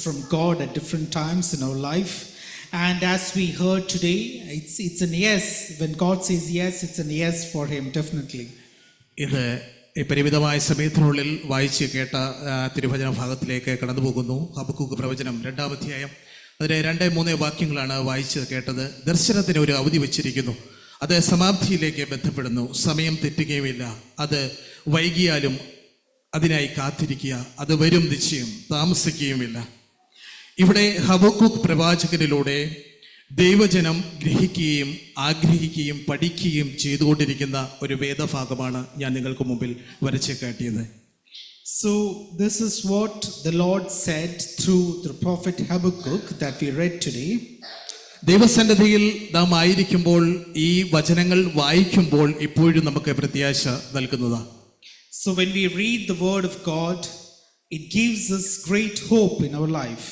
from God at different times in our life, and as we heard today, it's an yes. When God says yes, it's an yes for him, definitely. ഇത് ഈ പരിമിതമായ സമയത്തിനുള്ളിൽ വായിച്ച് കേട്ട തിരുവചന ഭാഗത്തിലേക്ക് കടന്നു പോകുന്നു. ഹബക്കൂക്ക് പ്രവചനം 2-ാം അധ്യായം അതിലെ 2-3 വാക്യങ്ങളാണ് വായിച്ച് കേട്ടത്. ദർശനത്തിന് ഒരു അവധി വച്ചിരിക്കുന്നു, അത് സമാപ്തിയിലേക്ക് ബന്ധപ്പെടുന്നു. സമയം തെറ്റുകയുമില്ല, അത് വൈകിയാലും അതിനായി കാത്തിരിക്കുക, അത് വരും നിശ്ചയം, താമസിക്കുകയുമില്ല. ഇവിടെ ഹബക്കൂക്ക് പ്രവാചകനിലൂടെ ദൈവജനം ഗ്രഹിക്കുകയും ആഗ്രഹിക്കുകയും പഠിക്കുകയും ചെയ്തുകൊണ്ടിരിക്കുന്ന ഒരു വേദഭാഗമാണ് ഞാൻ നിങ്ങൾക്ക് മുമ്പിൽ വരച്ച് കാട്ടിയത്. So this is what the Lord said through the prophet Habakkuk that we read today. ദൈവസന്നിധിയിൽ നാം ആയിരിക്കുമ്പോൾ ഈ വചനങ്ങൾ വായിക്കുമ്പോൾ ഇപ്പോഴും നമുക്ക് പ്രത്യാശ നൽകുന്നതാണ്. So when we read the word of God, it gives us great hope in our life.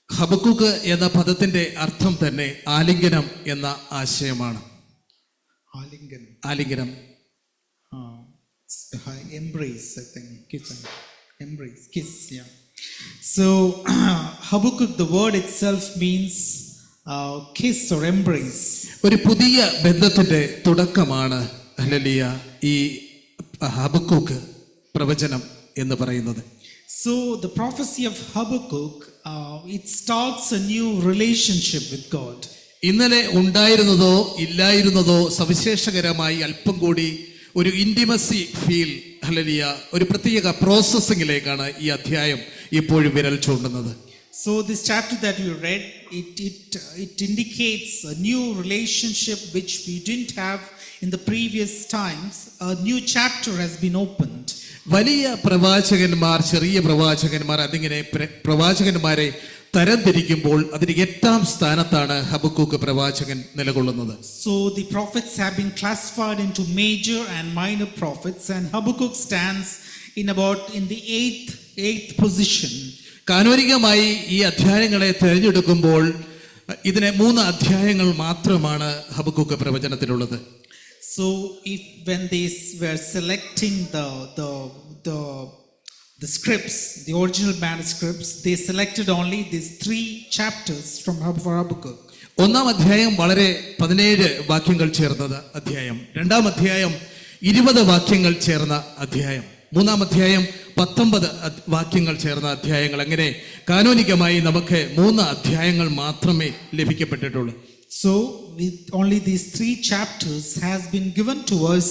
Habakkuk എന്ന പദത്തിന്റെ അർത്ഥം തന്നെ ആലിംഗനം എന്ന ആശയമാണ്. ആലിംഗനം, embrace, I think. Embrace, kiss, yeah. So Habakkuk, the word itself means kiss or embrace. ഒരു പുതിയ ബന്ധത്തിന്റെ തുടക്കമാണ് ഹല്ലേലൂയ ഈ ഹബക്കൂക്ക് പ്രവചനം എന്ന് പറയുന്നത്. So the prophecy of Habakkuk, it starts a new relationship with God. ഇന്നലെ ഉണ്ടായിരുന്നതോ ഇല്ലായിരുന്നതോ സവിശേഷകരമായി അല്പം കൂടി ഒരു ഇന്റിമസി ഫീൽ, ഹല്ലേലൂയ, ഒരു പ്രത്യേക പ്രോസസ്സിംഗിലേക്കാണ് ഈ അധ്യായം ഇപ്പോഴും വിരൽ ചൂണ്ടുന്നത്. So this chapter that we read, it indicates a new relationship which we didn't have in the previous times. A new chapter has been opened. വലിയ പ്രവാചകന്മാർ, ചെറിയ പ്രവാചകന്മാർ, അതിങ്ങനെ പ്രവാചകന്മാരെ തരംതിരിക്കുമ്പോൾ അതിന് 8-ാം സ്ഥാനത്താണ് ഹബക്കൂക്ക് പ്രവാചകൻ നിലകൊള്ളുന്നത്. So the prophets have been classified into major and minor prophets, and Habakkuk stands in the 8th position. കാനോനികമായി ഈ അധ്യായങ്ങളെ തിരഞ്ഞെടുക്കുമ്പോൾ ഇതിനെ 3 അധ്യായങ്ങൾ മാത്രമാണ് Habakkuk പ്രവചനത്തിലുള്ളത്. So when they were selecting the scripts, the original manuscripts, they selected only these 3 chapters for Habakkuk. 1-ാം അധ്യായം വളരെ 17 വാക്യങ്ങൾ ചേർന്ന അധ്യായം, 2-ാം അധ്യായം 20 വാക്യങ്ങൾ ചേർന്ന അധ്യായം, 3-ാം അധ്യായം 19 വാക്യങ്ങൾ ചേർന്ന അധ്യായങ്ങൾ. അങ്ങനെ കാനോനികമായി നമുക്ക് 3 അധ്യായങ്ങൾ മാത്രമേ ലഭിക്കപ്പെട്ടിട്ടുള്ളൂ. So with only these 3 chapters has been given to us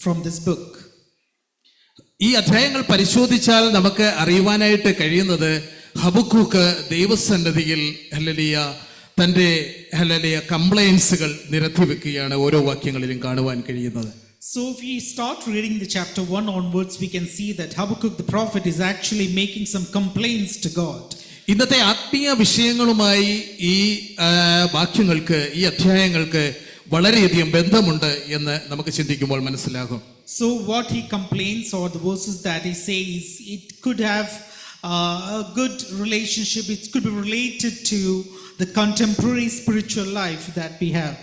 from this book. ഈ അധ്യായങ്ങൾ പരിശോധിച്ചാൽ നമുക്ക് അറിയുവാനായിട്ട് കഴിയുന്നത് ഹബക്കൂക്ക് ദൈവസന്നിധിയിൽ ഹല്ലേലൂയ തൻ്റെ ഹല്ലേലൂയ കംപ്ലൈൻസുകൾ നിരത്തി വെക്കുകയാണ് ഓരോ വാക്യങ്ങളിലും കാണുവാൻ കഴിയുന്നത്. So if we start reading the chapter 1 onwards, we can see that Habakkuk the prophet is actually making some complaints to God. ഇന്നത്തെ ആത്മീയ വിഷയങ്ങളുമായി ഈ വാക്യങ്ങൾക്ക്, ഈ അധ്യായങ്ങൾക്ക് വളരെയധികം ബന്ധമുണ്ട് എന്ന് നമുക്ക് ചിന്തിക്കുമ്പോൾ മനസ്സിലാകും. So what he complains, or the verses that he says, it could have a good relationship, it could be related to the contemporary spiritual life that we have.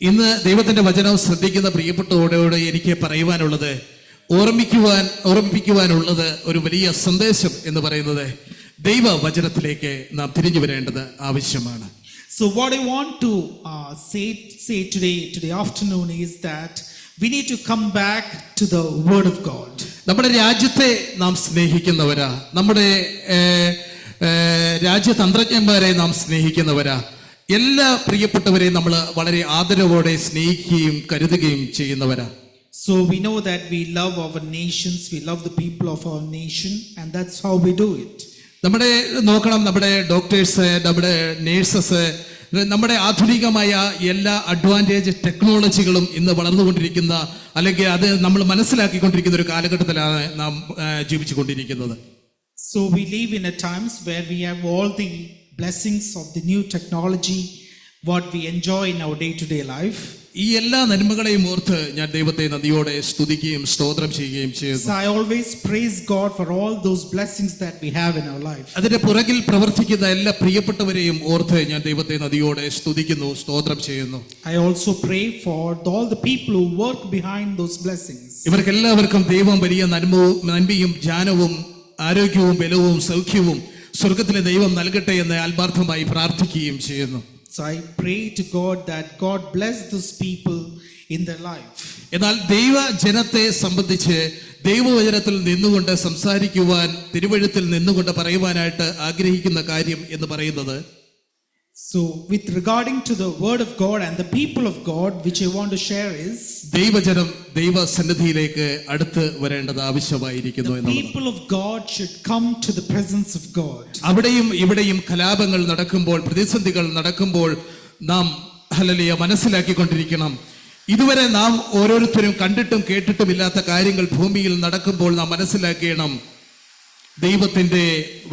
ഇന്ന് ദൈവത്തിന്റെ വചനം ശ്രദ്ധിക്കുന്ന പ്രിയപ്പെട്ടവരോട് എനിക്ക് പറയുവാനുള്ളത്, ഓർമ്മിപ്പിക്കുവാനുള്ളത് ഒരു വലിയ സന്ദേശം എന്ന് പറയുന്നത് ദൈവ വചനത്തിലേക്ക് നാം തിരിഞ്ഞു വരേണ്ടത് ആവശ്യമാണ്. So what I want to say today afternoon is that we need to come back to the word of God. നമ്മുടെ രാജ്യത്തെ നാം സ്നേഹിക്കുന്നവരാ, നമ്മുടെ രാജ്യതന്ത്രജ്ഞന്മാരെ നാം സ്നേഹിക്കുന്നവരാ, എല്ലാ പ്രിയപ്പെട്ടവരെയും നമ്മൾ വളരെ ആദരവോടെ സ്നേഹിക്കുകയും കരുതുകയും ചെയ്യുന്നവരാ. So we know that we love our nations, we love the people of our nation, and that's how we do it. നമ്മുടെ ഡോക്ടേഴ്സ്, നമ്മുടെ നേഴ്സസ്, നമ്മുടെ ആധുനികമായ എല്ലാ അഡ്വാൻറ്റേജ് ടെക്നോളജികളും ഇന്ന് വളർന്നുകൊണ്ടിരിക്കുന്ന, അല്ലെങ്കിൽ അത് നമ്മൾ മനസ്സിലാക്കിക്കൊണ്ടിരിക്കുന്ന ഒരു കാലഘട്ടത്തിലാണ് നാം ജീവിച്ചുകൊണ്ടിരിക്കുന്നത്. So we live in a times where we have all the blessings of the new technology, what we enjoy in our day-to-day life. ഈ എല്ലാ നന്മകളെയും ഓർത്ത് ഞാൻ ദൈവത്തെ നന്ദിയോടെ സ്തുതിക്കുകയും സ്തോത്രം ചെയ്യുകയും ചെയ്യുന്നു. So I always praise God for all those blessings that we have in our life. അതിന്റെ പുറകിൽ പ്രവർത്തിക്കുന്ന എല്ലാ പ്രിയപ്പെട്ടവരെയും ഓർത്ത് ഞാൻ ദൈവത്തെ നന്ദിയോടെ സ്തുതിക്കുന്നു, സ്തോത്രം ചെയ്യുന്നു. I also pray for all the people who work behind those blessings. ഇവർക്കെല്ലാവർക്കും ദൈവം വലിയ നന്മയും ജ്ഞാനവും ആരോഗ്യവും ബലവും സൗഖ്യവും സ്വർഗത്തിലെ ദൈവം നൽകട്ടെ എന്ന് ആത്മാർത്ഥമായി പ്രാർത്ഥിക്കുകയും ചെയ്യുന്നു. So I pray to God that God bless those people in their life. എന്നാൽ ദൈവജനത്തെ സംബന്ധിച്ച് ദൈവവചനത്തിൽ നിന്നുകൊണ്ട് സംസാരിക്കുവാൻ, തിരുവഴുത്തിൽ നിന്നുകൊണ്ട് പറയുവാനായിട്ട് ആഗ്രഹിക്കുന്ന കാര്യം എന്ന് പറയുന്നത്, so with regarding to the word of God and the people of God which I want to share is, ദൈവജനം ദൈവസന്നിധിയിലേക്ക് അടുത്ത് വരേണ്ടത് ആവശ്യമായിരിക്കുന്നു the എന്നുള്ളത്. people of God should come to the presence of God. അവിടെയും ഇവിടെയും കലാപങ്ങൾ നടക്കുമ്പോൾ, പ്രതിസന്ധികൾ നടക്കുമ്പോൾ നാം ഹല്ലേലൂയ മനസ്സിലാക്കിക്കൊണ്ടിരിക്കണം, ഇതുവരെ നാം ഓരോരുത്തരും കണ്ടിട്ടും കേട്ടിട്ടും ഇല്ലാത്ത കാര്യങ്ങൾ ഭൂമിയിൽ നടക്കുമ്പോൾ നാം മനസ്സിലാക്കണം, ദൈവത്തിന്റെ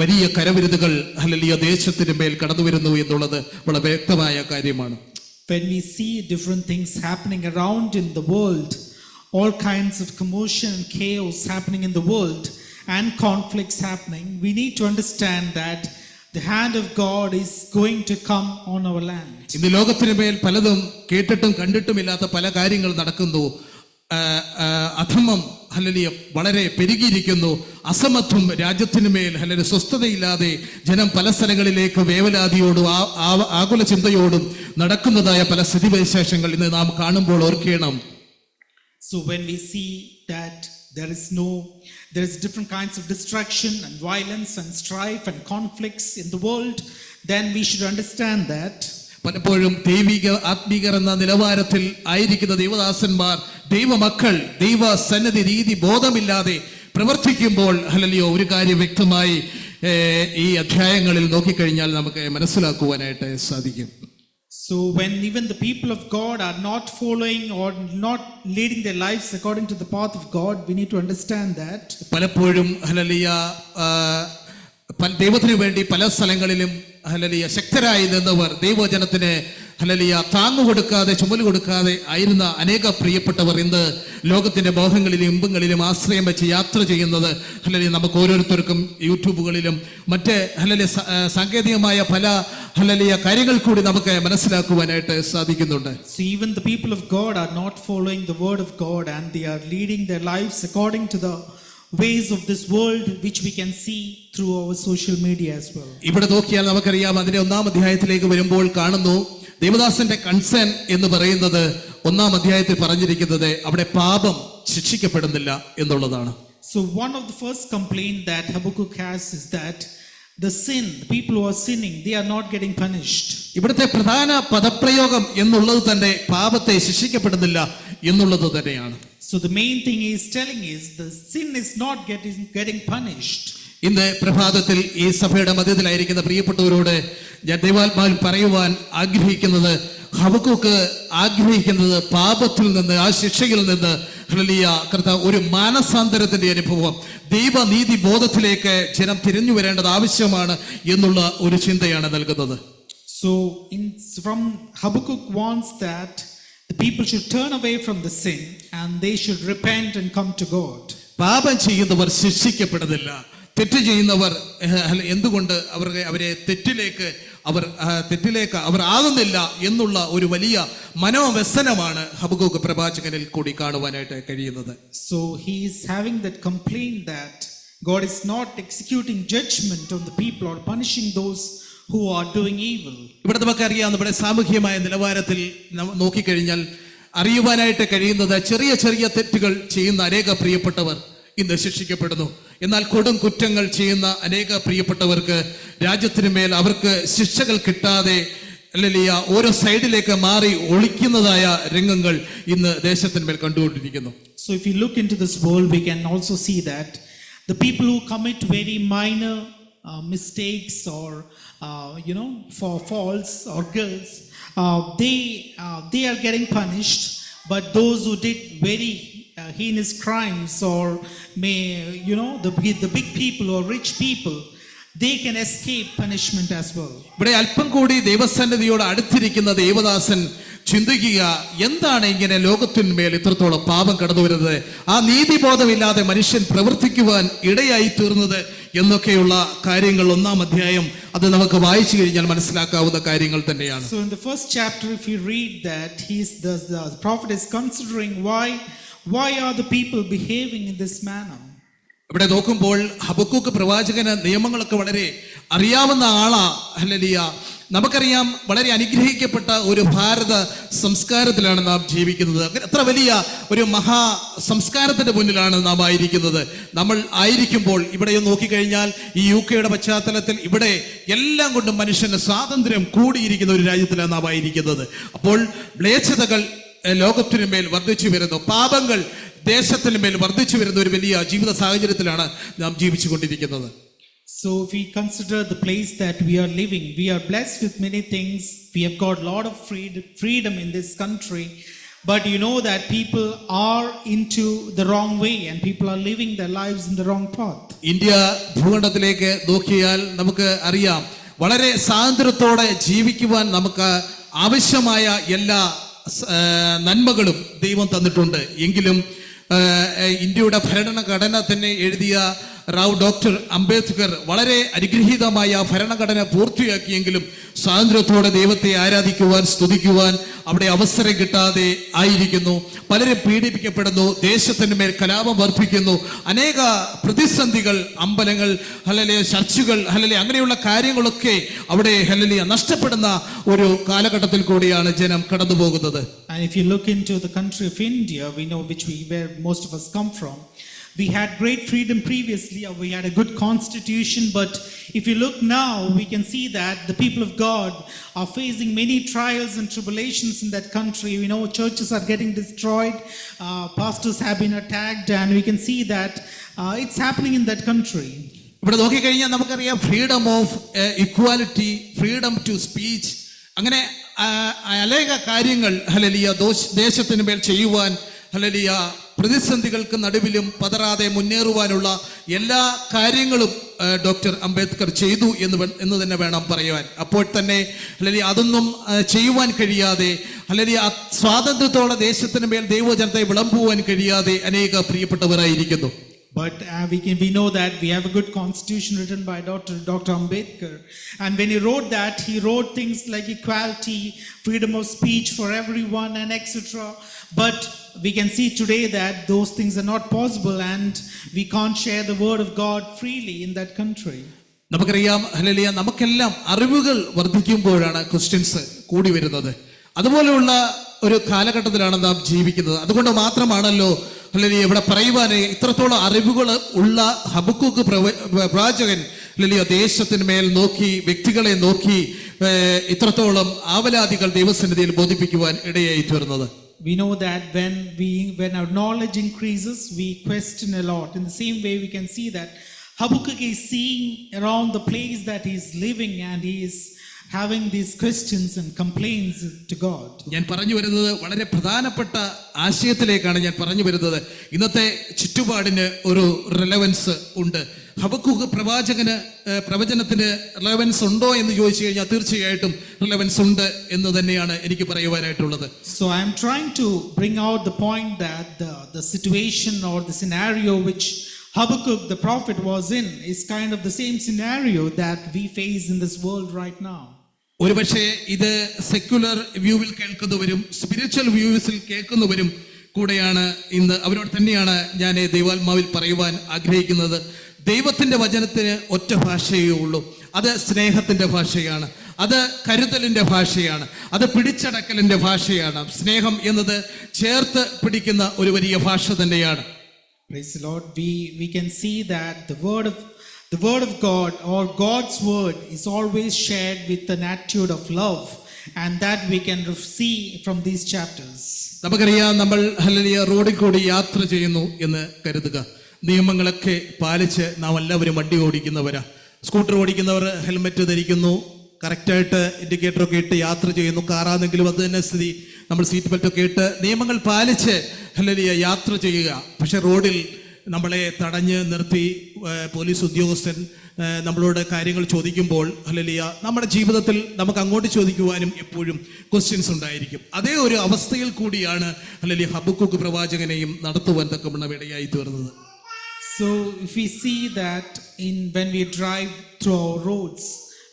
വലിയ കരവിരുതുകൾ ഹല്ലേലൂയ ദേശത്തിന് മേൽ കടന്നു വരുന്നു എന്നുള്ളത് വളരെ വ്യക്തമായ കാര്യമാണ്. When we see different things happening around in the world, all kinds of commotion and chaos happening in the world and conflicts happening, we need to understand that the hand of God is going to come on our land. ഇന്ന് ലോകത്തിന് മേൽ പലതും കേട്ടിട്ടും കണ്ടിട്ടും ഇല്ലാത്ത പല കാര്യങ്ങൾ നടക്കുന്നു. അധമം ഹല്ലേലൂയ വളരെ പെരുകിയിരിക്കുന്നു. അസമത്വം രാജ്യത്തിന് മേൽ ഹല്ലേലൂയ സ്വസ്ഥതയില്ലാതെ ജനം പല സ്ഥലങ്ങളിലേക്ക് വേവലാതിയോടും ആകുല ചിന്തയോടും നടക്കുന്നതായ പല സ്ഥിതിവിശേഷങ്ങൾ ഇന്ന് നാം കാണുമ്പോൾ ഓർക്കണം. So when we see that there is different kinds of distraction and violence and strife and conflicts in the world, then we should understand that പലപ്പോഴും ദൈവിക ആത്മീകർ എന്ന നിലവാരത്തിൽ ആയിരിക്കുന്ന ദൈവദാസന്മാർ, ദൈവമക്കൾ ദൈവസന്നിധി രീതി ബോധമില്ലാതെ പ്രവർത്തിക്കുമ്പോൾ ഹല്ലേലൂയ ഒരു കാര്യം വ്യക്തമായി ഈ അധ്യായങ്ങളിൽ നോക്കിക്കഴിഞ്ഞാൽ നമുക്ക് മനസ്സിലാക്കുവാനായിട്ട് സാധിക്കും. So when even the people of God are not following or not leading their lives according to the path of God, we need to understand that പലപ്പോഴും ഹല്ലേലൂയ ദൈവത്തിന് വേണ്ടി പല സ്ഥലങ്ങളിലും ഹല്ലേലൂയ ശക്തരായി നിന്നവർ ദൈവജനത്തിന് ഹല്ലേലൂയ താങ്ങുകൊടുക്കാതെ ചുമല് കൊടുക്കാതെ ആയിരുന്ന അനേക പ്രിയപ്പെട്ടവർ ഇന്ന് ലോകത്തിന്റെ മോഹങ്ങളിലും ഇമ്പങ്ങളിലും ആശ്രയം വെച്ച് യാത്ര ചെയ്യുന്നത് ഹല്ലേലൂയ നമുക്ക് ഓരോരുത്തർക്കും യൂട്യൂബുകളിലും മറ്റ് ഹല്ലേലൂയ സാങ്കേതികമായ പല ഹല്ലേലൂയ കാര്യങ്ങൾ കൂടി നമുക്ക് മനസ്സിലാക്കുവാനായിട്ട് സാധിക്കുന്നുണ്ട്. So even the people of God are not following the word of God and they are leading their lives according to the ways of this world, which we can see through our social media as well. ഇവിടെ നോക്കിയാൽ നമുക്കറിയാം, അതിന്റെ 1-ാം അധ്യായത്തിലേക്ക് വരുമ്പോൾ കാണുന്നു, ദേവദാസന്റെ concern എന്ന് പറയുന്നത് 1-ാം അധ്യായത്തിൽ പറഞ്ഞിരിക്കുന്നത് അവിടെ പാപം ശിക്ഷിക്കപ്പെടുന്നില്ല എന്നുള്ളതാണ്. So one of the first complaint that Habakkuk has is that the people who are sinning, they are not getting punished. ഇവിടുത്തെ പ്രധാന പദപ്രയോഗം എന്നുള്ളത് തന്നെ പാപത്തെ ശിക്ഷിക്കപ്പെടുന്നില്ല എന്നുള്ളത് തന്നെയാണ്. So the main thing he is telling is the sin is not getting punished. ഇന്ന് പ്രഭാതത്തിൽ ഈ സഭയുടെ മധ്യത്തിലായിരിക്കുന്ന പ്രിയപ്പെട്ടവരോട് ഞാൻ ദൈവാത്മാവിൽ പറയുവാൻ ആഗ്രഹിക്കുന്നത്, ഹബക്കൂക്ക് ആഗ്രഹിക്കുന്നത് പാപത്തിൽ നിന്ന്, ആ ശിക്ഷയിൽ നിന്ന് ഹല്ലേലൂയ കർത്താവ് ഒരു മാനസാന്തരത്തിന്റെ അനുഭവം, ദൈവനീതി ബോധത്തിലേക്ക് ജനം തിരിഞ്ഞു വരേണ്ടത് ആവശ്യമാണ് എന്നുള്ള ഒരു ചിന്തയാണ് നൽകുന്നത്. So from Habakkuk wants that the people should turn away from the sin and they should repent and come to God. പാപം ചെയ്യുന്നവർ ശിക്ഷിക്കപ്പെടുന്നില്ല. തെറ്റ് ചെയ്യുന്നവർ എന്തുകൊണ്ട് അവരെ തെറ്റിലേക്ക് അവർ ആകുന്നില്ല എന്നുള്ള ഒരു വലിയ മനോവ്യസനമാണ് ഹബക്കൂക്ക് പ്രവാചകനിൽ കൂടി കാണുവാനായിട്ട് കഴിയുന്നത്. So he is having that complaint that God is not executing judgment on the people or punishing those who are doing evil. ഇവിടെ നമുക്കറിയാം, നമ്മുടെ സാമൂഹ്യമായ നിലവാരത്തിൽ നോക്കിക്കഴിഞ്ഞാൽ അറിയുവാനായിട്ട് കഴിയുന്നത്, ചെറിയ ചെറിയ തെറ്റുകൾ ചെയ്യുന്ന അനേക പ്രിയപ്പെട്ടവർ ഇന്ന് ശിക്ഷിക്കപ്പെടുന്നു. എന്നാൽ കൊടും കുറ്റങ്ങൾ ചെയ്യുന്ന അനേക പ്രിയപ്പെട്ടവർക്ക് രാജ്യത്തിന് മേൽ അവർക്ക് ശിക്ഷകൾ കിട്ടാതെ ഹല്ലേലൂയ ഓരോ സൈഡിലേക്ക് മാറി ഒളിക്കുന്നതായ രംഗങ്ങൾ ഇന്ന് ദേശത്തിന്മേൽ കണ്ടുകൊണ്ടിരിക്കുന്നു. So if you look into this world, we can also see that the people who commit very minor mistakes or for faults or guilt, they are getting punished, but those who did very heinous crimes or the big people or rich people, they can escape punishment as well. ഇവിടെ അല്പം കൂടി ദൈവസന്നിധിയോട് അടുത്തിരിക്കുന്ന ദേവദാസൻ ചിന്തിക്കുക, എന്താണ് ഇങ്ങനെ ലോകത്തിന്മേൽ ഇത്രത്തോളം പാപം കടന്നു വരുന്നത്, ആ നീതിബോധമില്ലാതെ മനുഷ്യൻ പ്രവർത്തിക്കുവാൻ ഇടയായി തീർന്നത് എന്നൊക്കെയുള്ള കാര്യങ്ങൾ 1-ാം അധ്യായം അത് നമുക്ക് വായിച്ചു കഴിഞ്ഞാൽ മനസ്സിലാക്കാവുന്ന കാര്യങ്ങൾ തന്നെയാണ്. So in the first chapter, if you read that, the prophet is considering why are the people behaving in this manner. ഇവിടെ നോക്കുമ്പോൾ ഹബക്കൂക്ക് പ്രവാചകന് നിയമങ്ങളൊക്കെ വളരെ അറിയാവുന്ന ആളാ ഹല്ലേലൂയ. നമുക്കറിയാം വളരെ അനുഗ്രഹിക്കപ്പെട്ട ഒരു ഭാരത സംസ്കാരത്തിലാണ് നാം ജീവിക്കുന്നത്. അത്ര വലിയ ഒരു മഹാ സംസ്കാരത്തിന്റെ മുന്നിലാണ് നാം ആയിരിക്കുന്നത്. നമ്മൾ ആയിരിക്കുമ്പോൾ ഇവിടെ നോക്കിക്കഴിഞ്ഞാൽ ഈ UK പശ്ചാത്തലത്തിൽ ഇവിടെ എല്ലാം കൊണ്ടും മനുഷ്യന് സ്വാതന്ത്ര്യം കൂടിയിരിക്കുന്ന ഒരു രാജ്യത്തിലാണ് നാം ആയിരിക്കുന്നത്. അപ്പോൾ മ്ലേച്ഛതകൾ ലോകത്തിനു മേൽ വർദ്ധിച്ചു വരുന്നു, പാപങ്ങൾ ദേശത്തിന് മേൽ വർദ്ധിച്ചു വരുന്ന ഒരു വലിയ ജീവിത സാഹചര്യത്തിലാണ് നാം ജീവിച്ചു കൊണ്ടിരിക്കുന്നത്. So if we consider the place that we are living, we are blessed with many things. We have got a lot of freedom in this country. But you know that people are into the wrong way and people are living their lives in the wrong path. India ഭൂഖണ്ഡത്തിലേക്ക് നോക്കിയാൽ നമുക്ക് അറിയാം, വളരെ സ്വാതന്ത്ര്യത്തോടെ ജീവിക്കുവാൻ നമുക്ക് ആവശ്യമായ എല്ലാ നന്മകളും ദൈവം തന്നിട്ടുണ്ട്. എങ്കിലും ഇന്ത്യയുടെ ഭരണഘടന തന്നെ എഴുതിയ ഡോക്ടർ അംബേദ്കർ വളരെ അനുഗ്രഹീതമായ ഭരണഘടന പൂർത്തിയാക്കിയെങ്കിലും സ്വാതന്ത്ര്യത്തോടെ ദൈവത്തെ ആരാധിക്കുവാൻ, സ്തുതിക്കുവാൻ അവിടെ അവസരം കിട്ടാതെ ആയിരിക്കുന്നു. പലരും പീഡിപ്പിക്കപ്പെടുന്നു, ദേശത്തിന് മേൽ കലാപം വർദ്ധിക്കുന്നു, അനേക പ്രതിസന്ധികൾ, അമ്പലങ്ങൾ ഹല്ലേലൂയ, ചർച്ചുകൾ ഹല്ലേലൂയ, അങ്ങനെയുള്ള കാര്യങ്ങളൊക്കെ അവിടെ ഹല്ലേലൂയ നഷ്ടപ്പെടുന്ന ഒരു കാലഘട്ടത്തിൽ കൂടിയാണ് ജനം കടന്നു പോകുന്നത്. And if you look into the country of India, we know where most of us come from. We had great freedom previously, or we had a good constitution, but if you look now, we can see that the people of God are facing many trials and tribulations in that country. We know churches are getting destroyed, pastors have been attacked, and we can see that it's happening in that country. ഇവിടെ നോക്കിക്കഴിഞ്ഞാൽ നമുക്കറിയാം, freedom of equality, freedom to speech, അങ്ങനെ അനേക കാര്യങ്ങൾ hallelujah ദേശത്തിന് മേൽ ചെയ്യുവാൻ hallelujah, പ്രതിസന്ധികൾക്ക് നടുവിലും പതറാതെ മുന്നേറുവാനുള്ള എല്ലാ കാര്യങ്ങളും ഡോക്ടർ അംബേദ്കർ ചെയ്തു എന്ന് തന്നെ വേണം പറയുവാൻ. അപ്പോൾ തന്നെ ഹല്ലേലൂയ അതൊന്നും ചെയ്യുവാൻ കഴിയാതെ ഹല്ലേലൂയ സ്വാതന്ത്ര്യത്തോടെ ദേശത്തിന് മേൽ ദൈവജനത്തെ വിളമ്പുവാൻ കഴിയാതെ അനേക പ്രിയപ്പെട്ടവരായിരിക്കുന്നു. But we know that we have a good constitution written by Dr. Ambedkar. And when he wrote that, he wrote things like equality, freedom of speech for everyone, and etc. But we can see today that those things are not possible and we can't share the word of God freely in that country. നമുക്കറിയാം hallelujah, നമുക്കെല്ലാം അറിവുകൾ വർദ്ധിക്കുമ്പോഴാണ് questions കൂടി വരുന്നത്. അതുപോലെയുള്ള ഒരു കാലഘട്ടത്തിലാണ് നാം ജീവിക്കുന്നത്. അതുകൊണ്ട് മാത്രമാണല്ലോ ഹല്ലേലൂയ ഇവിടെ പറയുവാന് ഇത്രത്തോളം അറിവുകൾ ഉള്ള ഹബക്കൂക്ക് പ്രവാചകൻ ഹല്ലേലൂയ ദേശത്തിന് മേൽ നോക്കി, വ്യക്തികളെ നോക്കി ഇത്രത്തോളം ആവലാദികൾ ദൈവസന്നിധിയിൽ ബോധിപ്പിക്കുവാൻ ഇടയായി തീർന്നത്. We know that when our knowledge increases, we question a lot. In the same way, we can see that Habakkuk is seeing around the place that he is living and he is having these questions and complaints to God. ഞാൻ പറഞ്ഞു വരുന്നത് വളരെ പ്രധാനപ്പെട്ട ആശയത്തിലേക്കാണ് ഞാൻ പറഞ്ഞു വരുന്നത്. ഇന്നത്തെ ചുറ്റുപാടിന് ഒരു റെലവൻസ് ഉണ്ട്. ഹബക്കൂക്ക് പ്രവചനത്തിന് റെലവൻസ് ഉണ്ടോ എന്ന് ചോദിച്ചു കഴിഞ്ഞാൽ തീർച്ചയായിട്ടും റെലവൻസ് ഉണ്ട് എന്ന് തന്നെയാണ് എനിക്ക് പറയുവാനായിട്ടുള്ളത്. So I am trying to bring out the point that the situation or the scenario which Habakkuk the prophet was in is kind of the same scenario that we face in this world right now. ഒരുപക്ഷെ ഇത് secular വ്യൂവിൽ കേൾക്കുന്നവരും spiritual വ്യൂസിൽ കേൾക്കുന്നവരും കൂടെയാണ് ഇന്ന്. അവരോട് തന്നെയാണ് ഞാൻ ദൈവാത്മാവിൽ പറയുവാൻ ആഗ്രഹിക്കുന്നത്. ദൈവത്തിന്റെ വചനത്തിന് ഒറ്റ ഭാഷയേ ഉള്ളൂ. അത് സ്നേഹത്തിന്റെ ഭാഷയാണ്, അത് കരുതലിന്റെ ഭാഷയാണ്, അത് പിടിച്ചടക്കലിന്റെ ഭാഷയാണ്. സ്നേഹം എന്നത് ചേർത്ത് പിടിക്കുന്ന ഒരു വലിയ ഭാഷ തന്നെയാണ്. Praise the Lord. We can see that the word of God or God's word is always shared with an attitude of love, and that we can see from these chapters. നമുക്കറിയാം, നമ്മൾ ഹല്ലേലൂയ റോഡിൽ കൂടി യാത്ര ചെയ്യുന്നു എന്ന് കരുതുക. നിയമങ്ങളൊക്കെ പാലിച്ച് നാം എല്ലാവരും വണ്ടി ഓടിക്കുന്നവരാ. സ്കൂട്ടർ ഓടിക്കുന്നവർ ഹെൽമെറ്റ് ധരിക്കുന്നു, കറക്റ്റായിട്ട് ഇൻഡിക്കേറ്ററൊക്കെ ഇട്ട് യാത്ര ചെയ്യുന്നു. കാറാണെങ്കിലും അത് തന്നെ സ്ഥിതി. നമ്മൾ സീറ്റ് ബെൽറ്റൊക്കെ ഇട്ട് നിയമങ്ങൾ പാലിച്ച് ഹല്ലേലൂയ യാത്ര ചെയ്യുക. പക്ഷെ റോഡിൽ നമ്മളെ തടഞ്ഞ് നിർത്തി പോലീസ് ഉദ്യോഗസ്ഥൻ നമ്മളോട് കാര്യങ്ങൾ ചോദിക്കുമ്പോൾ ഹല്ലേലൂയ നമ്മുടെ ജീവിതത്തിൽ നമുക്ക് അങ്ങോട്ട് ചോദിക്കുവാനും എപ്പോഴും ക്വസ്റ്റ്യൻസ് ഉണ്ടായിരിക്കും. അതേ ഒരു അവസ്ഥയിൽ കൂടിയാണ് ഹല്ലേലൂയ ഹബക്കൂക്ക് പ്രവാചകനെയും നടത്തുവാൻ തക്കവണ്ണം ഇടയായി തീർന്നത്. So if we see that when we drive through our roads,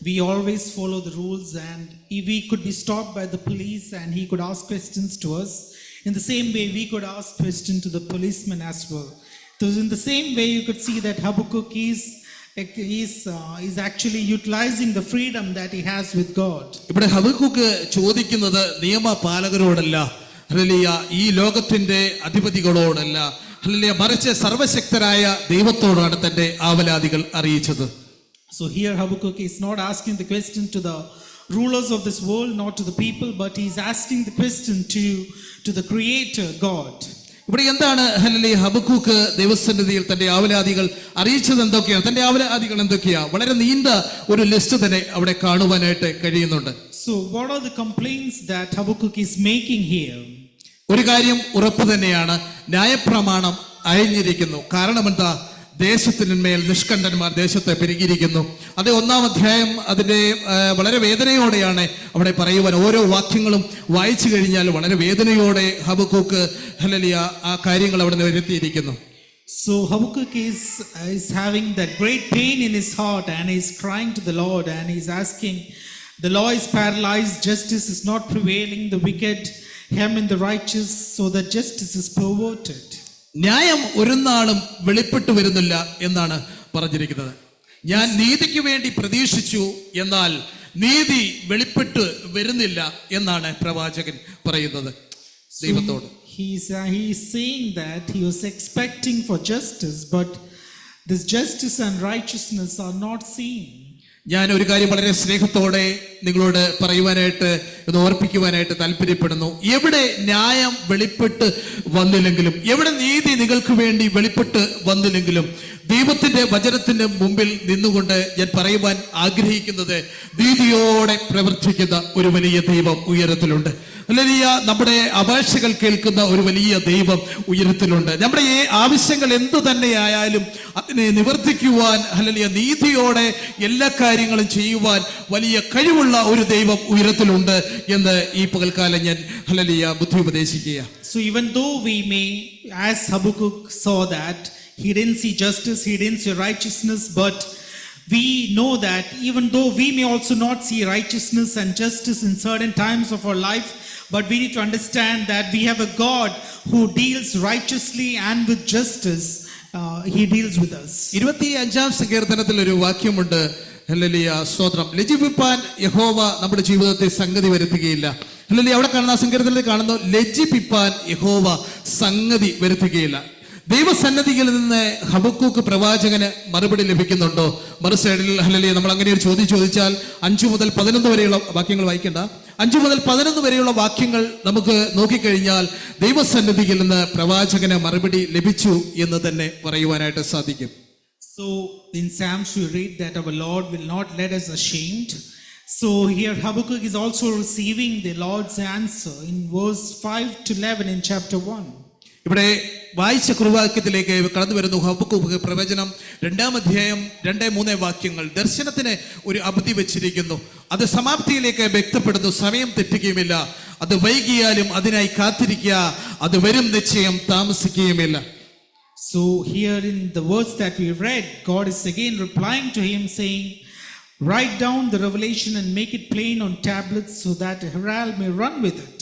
we always follow the rules, and if we could be stopped by the police and he could ask questions to us, in the same way we could ask questions to the policeman as well. So in the same way you could see that Habakkuk is He's actually utilizing the freedom that he has with God. ഇവിടെ Habakkuk ചോദിക്കുന്നത് നിയമപാലകരോടല്ല, hallelujah, ഈ ലോകത്തിന്റെ അധിപതികളോടല്ല, hallelujah, മറിച്ച് സർവശക്തരായ ദൈവത്തോടാണ് തന്റെ ആവലാതികൾ അറിയിച്ചത്. So here Habakkuk is not asking the question to the rulers of this world, not to the people, but he's asking the question to the Creator God. ഇവിടെ എന്താണ് hallelujah Habakkuk ദൈവസന്നിധിയിൽ തന്റെ ആവലാതികൾ അറിയിച്ചത് എന്തൊക്കെയാണ്? തന്റെ ആവലാതികൾ എന്തൊക്കെയാ? വളരെ നീണ്ട ഒരു ലിസ്റ്റ് തന്നെ അവിടെ കാണുവാനായിട്ട് കഴിയുന്നുണ്ട്. So what are the complaints that Habakkuk is making here? ഒരു കാര്യം ഉറപ്പ് തന്നെയാണ്, ന്യായപ്രമാണം അയഞ്ഞിരിക്കുന്നു. കാരണം എന്താ? ദേശത്തിന്മേൽ നിഷ്കണ്ഠന്മാർ ദേശത്തെ പെരുകിയിരിക്കുന്നു. അത് 1-ാം അധ്യായം അതിന്റെ വളരെ വേദനയോടെയാണ് അവിടെ പറയുവാൻ. ഓരോ വാക്യങ്ങളും വായിച്ചു കഴിഞ്ഞാൽ വളരെ വേദനയോടെ ഹബക്കൂക്ക് ഹല്ലേലൂയ ആ കാര്യങ്ങൾ അവിടെ നിരത്തിയിരിക്കുന്നു. So Habakkuk is having that great pain in his heart and he's crying to the Lord and he's asking, the law is paralyzed, justice is not prevailing, the wicked hem in the righteous, so that justice is perverted. ന്യായം ഒരു നാളും വെളിപ്പെട്ടു വരുന്നില്ല എന്നാണ് പറഞ്ഞിരിക്കുന്നത്. ഞാൻ നീതിക്ക് വേണ്ടി പ്രതീക്ഷിച്ചു, എന്നാൽ നീതി വെളിപ്പെട്ട് വരുന്നില്ല എന്നാണ് പ്രവാചകൻ പറയുന്നത് ദൈവത്തോട്. He's saying that he was expecting for justice, but this justice and righteousness are not seen. ഞാൻ ഒരു കാര്യം വളരെ സ്നേഹത്തോടെ നിങ്ങളോട് പറയുവാനായിട്ട് ഒന്ന് ഓർപ്പിക്കുവാനായിട്ട് താല്പര്യപ്പെടുന്നു. എവിടെ ന്യായം വെളിപ്പെട്ട് വന്നില്ലെങ്കിലും, എവിടെ നീതി നിങ്ങൾക്ക് വേണ്ടി വെളിപ്പെട്ട് വന്നില്ലെങ്കിലും, ദൈവത്തിന്റെ വചനത്തിന്റെ മുമ്പിൽ നിന്നുകൊണ്ട് ഞാൻ പറയുവാൻ ആഗ്രഹിക്കുന്നത്, നീതിയോടെ പ്രവർത്തിക്കുന്ന ഒരു വലിയ ദൈവം ഉയരത്തിലുണ്ട്. ഹല്ലേലൂയ, നമ്മുടെ അപേക്ഷകൾ കേൾക്കുന്ന ഒരു വലിയ ദൈവം ഉയരത്തിലുണ്ട്. നമ്മുടെ ആവശ്യങ്ങൾ എന്തു തന്നെയായാലും അതിനെ നിവർത്തിക്കുവാൻ, ഹല്ലേലൂയ, നീതിയോടെ എല്ലാ കാര്യങ്ങളും ചെയ്യുവാൻ വലിയ കഴിവുള്ള ഒരു ദൈവം ഉയരത്തിലുണ്ട് എന്ന് ഈ പകൽക്കാലം ഞാൻ ഹല്ലേലൂയ ബുദ്ധി ഉപദേശിക്കുക. So even though we may, as Habakkuk saw that, he didn't see justice, he didn't see righteousness, but we know that even though we may also not see righteousness and justice in certain times of our life, but we need to understand that we have a God who deals righteously and with justice. He deals with us. 25-ാം സങ്കീർത്തനത്തിൽ ഒരു വാക്യമുണ്ട്, hallelujah, സ്തോത്രം, ലജ്ജിപ്പിപ്പാൻ യഹോവ നമ്മുടെ ജീവിതത്തെ സംഗതി വരുത്തുകയില്ല. Hallelujah, അവിടെ കാണുന്ന സങ്കീർത്തനത്തിൽ കാണുന്നു, ലജ്ജിപ്പിപ്പാൻ യഹോവ സംഗതി വരുത്തുകയില്ല. ദൈവസന്നിധിയിൽ നിന്ന് ഹബക്കൂക്ക് പ്രവാചകന് മറുപടി ലഭിക്കുന്നുണ്ടോ? മറു സൈഡിൽ ഹല്ലേലൂയ നമ്മൾ അങ്ങനെ ഒരു ചോദ്യം ചോദിച്ചാൽ 5 മുതൽ 11 വരെയുള്ള വാക്യങ്ങൾ വായിക്കേണ്ട. 5 മുതൽ 11 വരെയുള്ള വാക്യങ്ങൾ നമുക്ക് നോക്കിക്കഴിഞ്ഞാൽ ദൈവസന്നിധിയിൽ നിന്ന് പ്രവാചകന് മറുപടി ലഭിച്ചു എന്ന് തന്നെ പറയുവാനായിട്ട് സാധിക്കും. So in Psalms we read that our Lord will not let us ashamed. So here Habakkuk is also receiving the Lord's answer in verse 5 to 11 in chapter 1. ഇവിടെ വായിച്ച കുറുവാക്യത്തിലേക്ക് കടന്നു വരുന്നു. ഹബക്കൂക്ക് പ്രവചനം 2-ാം അധ്യായം 2-3 വാക്യങ്ങൾ ദർശനത്തിന് ഒരു അവധി വെച്ചിരിക്കുന്നു. അത് സമാപ്തിയിലേക്ക് വ്യക്തപ്പെടുന്നു. സമയം തെറ്റുകയുമില്ല, അത് വൈകിയാലും അതിനായി കാത്തിരിക്കുക, അത് വരും നിശ്ചയം താമസിക്കുകയുമില്ല. So here in the words that we read, God is again replying to him saying, write down the revelation and make it plain on tablets so that a herald may run with it.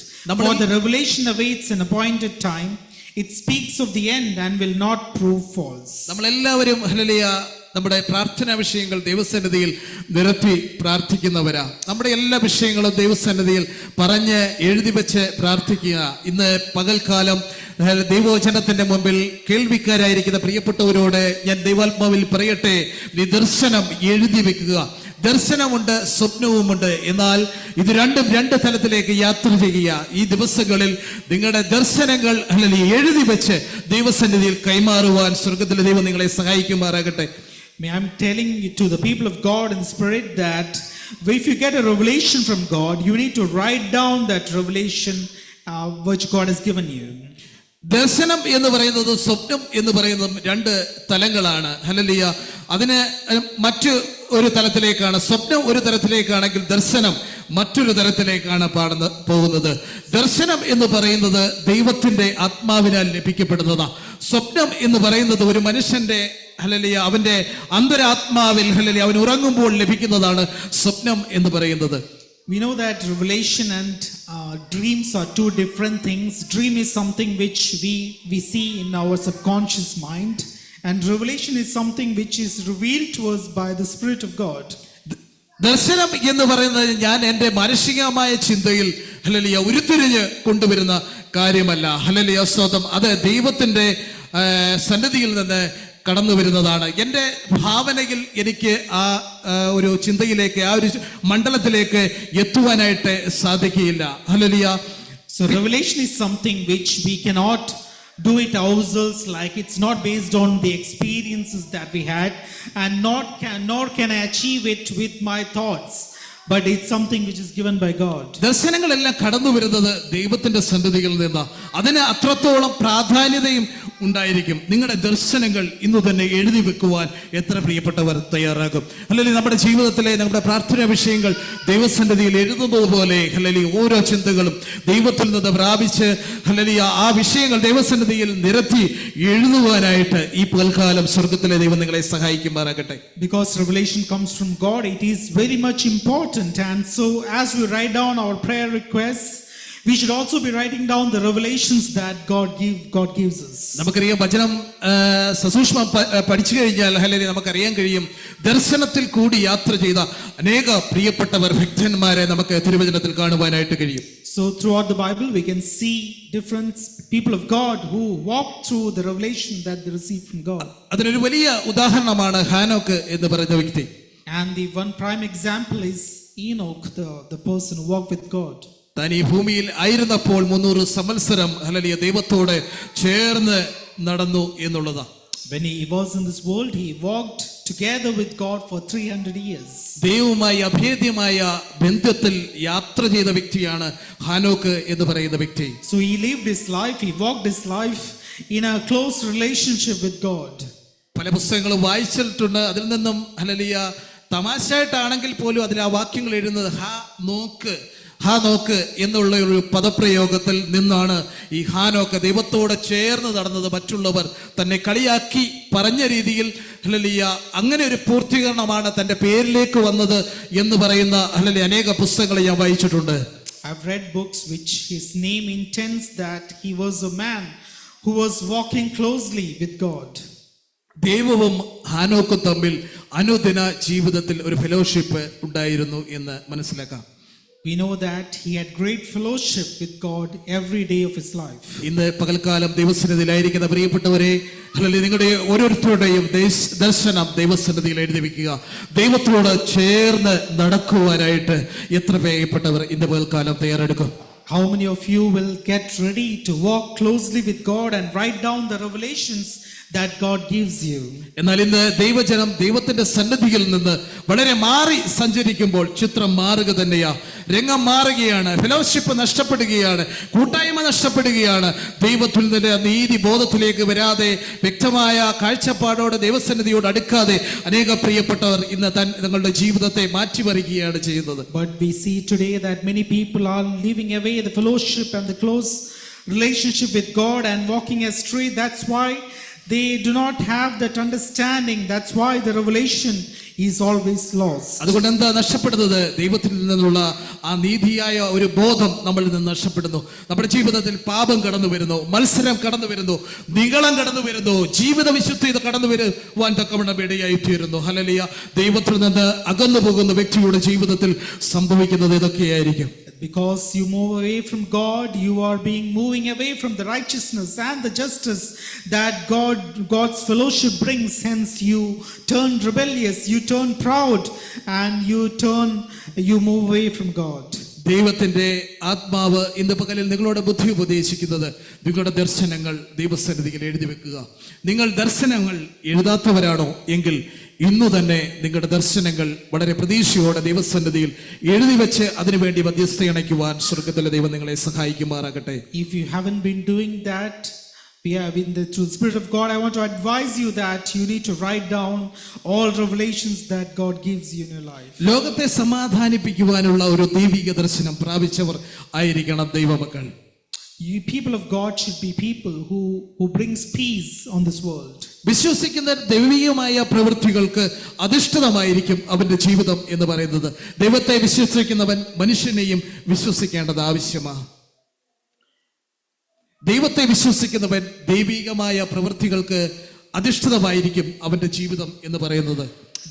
For the revelation awaits an appointed time. It speaks of the end and will not prove false. നമ്മളെല്ലാവരും hallelujah നമ്മുടെ പ്രാർത്ഥനാ വിഷയങ്ങൾ ദൈവസന്നിധിയിൽ നിരത്തി പ്രാർത്ഥിക്കുന്നവരാ. നമ്മുടെ എല്ലാ വിഷയങ്ങളും ദൈവസന്നിധിയിൽ പറഞ്ഞ് എഴുതി വെച്ച് പ്രാർത്ഥിക്കുക. ഇന്ന് പകൽക്കാലം ദൈവവചനത്തിന്റെ മുമ്പിൽ കേൾവിക്കാരായിരിക്കുന്ന പ്രിയപ്പെട്ടവരോട് ഞാൻ ദൈവാത്മാവിൽ പറയട്ടെ, നീ ദർശനം എഴുതി വെക്കുക. ദർശനമുണ്ട്, സ്വപ്നവുമുണ്ട്. എന്നാൽ ഇത് രണ്ടും 2 തലത്തിലേക്ക് യാത്ര ചെയ്യുക. ഈ ദിവസങ്ങളിൽ നിങ്ങളുടെ ദർശനങ്ങൾ അല്ലെങ്കിൽ എഴുതി വെച്ച് ദൈവസന്നിധിയിൽ കൈമാറുവാൻ സ്വർഗത്തിലെ ദൈവം നിങ്ങളെ സഹായിക്കുമാറാകട്ടെ. I'm telling you to the people of God in spirit that if you get a revelation from God, you need to write down that revelation which God has given you. ദർശനം എന്ന് പറയുന്നതും സ്വപ്നം എന്ന് പറയുന്നതും 2 തലങ്ങളാണ്. ഹല്ലേലൂയ, അതിന് മറ്റു ഒരു തലത്തിലേക്കാണ്. സ്വപ്നം ഒരു തരത്തിലേക്കാണെങ്കിൽ ദർശനം മറ്റൊരു തരത്തിലേക്കാണ് പോകുന്നത്. ദർശനം എന്ന് പറയുന്നത് ദൈവത്തിന്റെ ആത്മാവിനാൽ ലഭിക്കപ്പെടുന്നതാണ്. സ്വപ്നം എന്ന് പറയുന്നത് ഒരു മനുഷ്യന്റെ ഹല്ലേലൂയ അവന്റെ അന്തരാത്മാവിൽ ഹല്ലേലൂയ അവൻ ഉറങ്ങുമ്പോൾ ലഭിക്കുന്നതാണ് സ്വപ്നം എന്ന് പറയുന്നത്. We know that revelation and dreams are 2 different things. Dream is something which we see in our subconscious mind, And revelation is something which is revealed to us by the Spirit of God. ദർശനം എന്ന് പറയുന്നത് ഞാൻ എൻ്റെ മാനസികമായ ചിന്തയിൽ hallelujah ഉരുത്തിരിഞ്ഞ് കൊണ്ടുവരുന്ന കാര്യമല്ല. Hallelujah സ്തോത്രം. അത് ദൈവത്തിൻ്റെ സന്നിധിയിൽ നിന്ന് കടന്നു വരുന്നതാണ്. എൻ്റെ ഭാവനയിൽ എനിക്ക് ആ ഒരു ചിന്തയിലേക്ക്, ആ ഒരു മണ്ഡലത്തിലേക്ക് എത്തുവാനായിട്ട് സാധിക്കുകയില്ല. Hallelujah. So revelation is something which we cannot do it ourselves, like it's not based on the experiences that we had, and nor can I achieve it with my thoughts, but it's something which is given by God. ദർശനങ്ങളെല്ലാം കടന്നു വരുന്നത് ദൈവത്തിന്റെ സന്നിധിയിൽ നിന്ന്. അതിന് അത്രത്തോളം പ്രാധാന്യതയും ഉണ്ടായിരിക്കും. നിങ്ങളുടെ ദർശനങ്ങൾ ഇന്ന് തന്നെ എഴുതി വെക്കുവാൻ എത്ര പ്രിയപ്പെട്ടവർ തയ്യാറാകും? അല്ലെങ്കിൽ നമ്മുടെ ജീവിതത്തിലെ നമ്മുടെ പ്രാർത്ഥനാ വിഷയങ്ങൾ ദൈവസന്നിധിയിൽ എഴുതുന്നത് പോലെ അല്ലെങ്കിൽ ഓരോ ചിന്തകളും ദൈവത്തിൽ നിന്ന് പ്രാപിച്ച് അല്ലെങ്കിൽ ആ വിഷയങ്ങൾ ദൈവസന്നിധിയിൽ നിരത്തി എഴുതുവാനായിട്ട് ഈ പകൽക്കാലം സ്വർഗത്തിലെ ദൈവം നിങ്ങളെ സഹായിക്കുമാറാകട്ടെ. Because revelation comes from God, it is very much important, and so as we write down our prayer requests, we should also be writing down the revelations that God gives us. നമുക്കറിയാം, വചനം സസൂക്ഷ്മം പഠിച്ചു കഴിഞ്ഞാൽ അല്ലെങ്കിൽ നമുക്കറിയാൻ കഴിയും, ദർശനത്തിൽ കൂടി യാത്ര ചെയ്ത അനേക പ്രിയപ്പെട്ടവർ, ഭക്തന്മാരെ നമുക്ക് തിരുവചനത്തിൽ കാണുവാനായിട്ട് കഴിയും. So throughout the Bible we can see different people of God who walk through the revelation that they received from God. അതിനൊരു വലിയ ഉദാഹരണമാണ് ഹാനോക്ക് എന്ന് പറയുന്ന വ്യക്തി. And the one prime example is Enoch, the person who walked with God. താൻ ഈ ഭൂമിയിൽ ആയിരുന്നപ്പോൾ 300 സംവത്സരം ഹല്ലേലൂയ ദൈവത്തോട് ചേർന്ന് നടന്നു എന്നുള്ളതാ. When he was in this world, he walked together with God for 300 years. ദൈവവുമായി അഭേദ്യമായ ബന്ധത്തിൽ യാത്ര ചെയ്ത വ്യക്തിയാണ് ഹാനോക്ക് എന്ന് പറയുന്ന വ്യക്തി. So he lived his life, he walked his life in a close relationship with God. പല പുസ്തകങ്ങളും വായിച്ചിട്ടുണ്ട്. അതിൽ നിന്നും ഹല്ലേലൂയ തമാശയായിട്ടാണെങ്കിൽ പോലും അതിൽ ആ വാക്യങ്ങൾ എഴുതുന്നത് ഹാ നോക്ക് എന്നുള്ള ഒരു പദപ്രയോഗത്തിൽ നിന്നാണ് ഈ ഹാനോക്ക് ദൈവത്തോടെ ചേർന്ന് നടന്നത്. മറ്റുള്ളവർ തന്നെ കളിയാക്കി പറഞ്ഞ രീതിയിൽ ഹല്ലേലൂയ അങ്ങനെ ഒരു പൂർത്തീകരണമാണ് തൻ്റെ പേരിലേക്ക് വന്നത് എന്ന് പറയുന്ന ഹല്ലേലൂയ അനേക പുസ്തകങ്ങൾ ഞാൻ വായിച്ചിട്ടുണ്ട്. I've read books which his name intends that he was a man who was walking closely with God. ദൈവവും ഹാനോക്കും തമ്മിൽ അനുദിന ജീവിതത്തിൽ ഒരു ഫെലോഷിപ്പ് ഉണ്ടായിരുന്നു എന്ന് മനസ്സിലാക്കാം. We know that he had great fellowship with God every day of his life. ഇന്ന് പകൽക്കാലം ദൈവസന്നിധിയിലായിരിക്കുന്ന പ്രിയപ്പെട്ടവരെ, അല്ലെങ്കിൽ നിങ്ങളുടെ ഓരോരുത്തരുടെയും ദർശനം ദൈവസന്നിധിയിൽ എഴുതി വെക്കുക. ദൈവത്തോട് ചേർന്ന് നടക്കുവാനായിട്ട് എത്ര പ്രിയപ്പെട്ടവർ ഇന്ന് പകൽക്കാലം തയ്യാറെടുക്കും? How many of you will get ready to walk closely with God and write down the revelations that God gives you? എന്നാൽ ഇന്ന് ദൈവജനം ദൈവത്തിന്റെ സന്നിധിയിൽ നിന്ന് വളരെ മാറി സഞ്ചരിക്കുമ്പോൾ ചിത്രം മാറുക തന്നെയാ. രംഗം മാറുകയാണ്, ഫെലോഷിപ്പ് നഷ്ടപ്പെടുകയാണ്, കൂട്ടായ്മ നഷ്ടപ്പെടുകയാണ്. ദൈവത്തിൽ നിന്ന് നീതി ബോധത്തിലേക്ക് വരാതെ, വ്യക്തമായ കാഴ്ചപ്പാടോടെ ദൈവസന്നിധിയോട് അടുക്കാതെ അനേക പ്രിയപ്പെട്ടവർ ഇന്ന് തങ്ങളുടെ ജീവിതത്തെ മാറ്റിമറിക്കുകയാണ് ചെയ്യുന്നത്. But we see today that many people are leaving away the fellowship and the close relationship with God and walking astray. That's why they do not have that understanding. That's why the revelation is always lost. അതുകൊണ്ട് എന്താ നഷ്ടപ്പെടുന്നത്? ദൈവത്തിൽ നിന്നുള്ള ആ നീതിയായ ഒരു ബോധം നമ്മളിൽ നിന്ന് നഷ്ടപ്പെടുന്നു. നമ്മുടെ ജീവിതത്തിൽ പാപം കടന്നു വരുന്നു, മത്സരം കടന്നു വരുന്നു, നിഗളം കടന്നു വരുന്നു, ജീവിത വിശുദ്ധി കടന്നു വരുവാൻ തക്കവണ്ണം ഇടയായി തീരുന്നു. ഹല്ലേലൂയ. ദൈവത്തിൽ നിന്ന് അകന്നു പോകുന്ന വ്യക്തിയുടെ ജീവിതത്തിൽ സംഭവിക്കുന്നത് ഇതൊക്കെയായിരിക്കും. Because you move away from God, you are moving away from the righteousness and the justice that God's fellowship brings. Hence you turn rebellious, you turn proud, and you move away from God. ദൈവത്തിന്റെ ആത്മാവ് ഇന്ന് പകലിൽ നിങ്ങളോട് ബുദ്ധി ഉപദേശിക്കുന്നത്, നിങ്ങളുടെ ദർശനങ്ങൾ ദൈവസന്നിധിയിൽ എഴുതി വെക്കുക. നിങ്ങൾ ദർശനങ്ങൾ എഴുതാത്തവരാണോ എങ്കിൽ ഇന്നു തന്നെ നിങ്ങളുടെ ദർശനങ്ങൾ വളരെ പ്രതീക്ഷയോടെ ദൈവസന്നിധിയിൽ എഴുതി വെച്ച് അതിനുവേണ്ടി മധ്യസ്ഥ അണയ്ക്കുവാൻ സ്വർഗത്തിലെ ദൈവം നിങ്ങളെ സഹായിക്കുമാറാകട്ടെ. If you haven't been doing that, through the Spirit of God, I want to advise you that you need to write down all revelations that God gives you in your life. ലോകത്തെ സമാധാനിപ്പിക്കുവാനുള്ള ഒരു ദൈവിക ദർശനം പ്രാപിച്ചവർ ആയിരിക്കണം ദൈവമക്കൾ. You people of God should be people who brings peace on this world. വിശ്വസിക്കുന്ന ദൈവികമായ പ്രവൃത്തികൾക്ക് അധിഷ്ഠിതമായിരിക്കും അവന്റെ ജീവിതം എന്ന് പറയുന്നത്. ദൈവത്തെ വിശ്വസിക്കുന്നവൻ മനുഷ്യനെയും വിശ്വസിക്കേണ്ടത് ആവശ്യമാണ്. ദൈവത്തെ വിശ്വസിക്കുന്നവൻ ദൈവികമായ പ്രവൃത്തികൾക്ക് അധിഷ്ഠിതമായിരിക്കും അവന്റെ ജീവിതം എന്ന് പറയുന്നത്.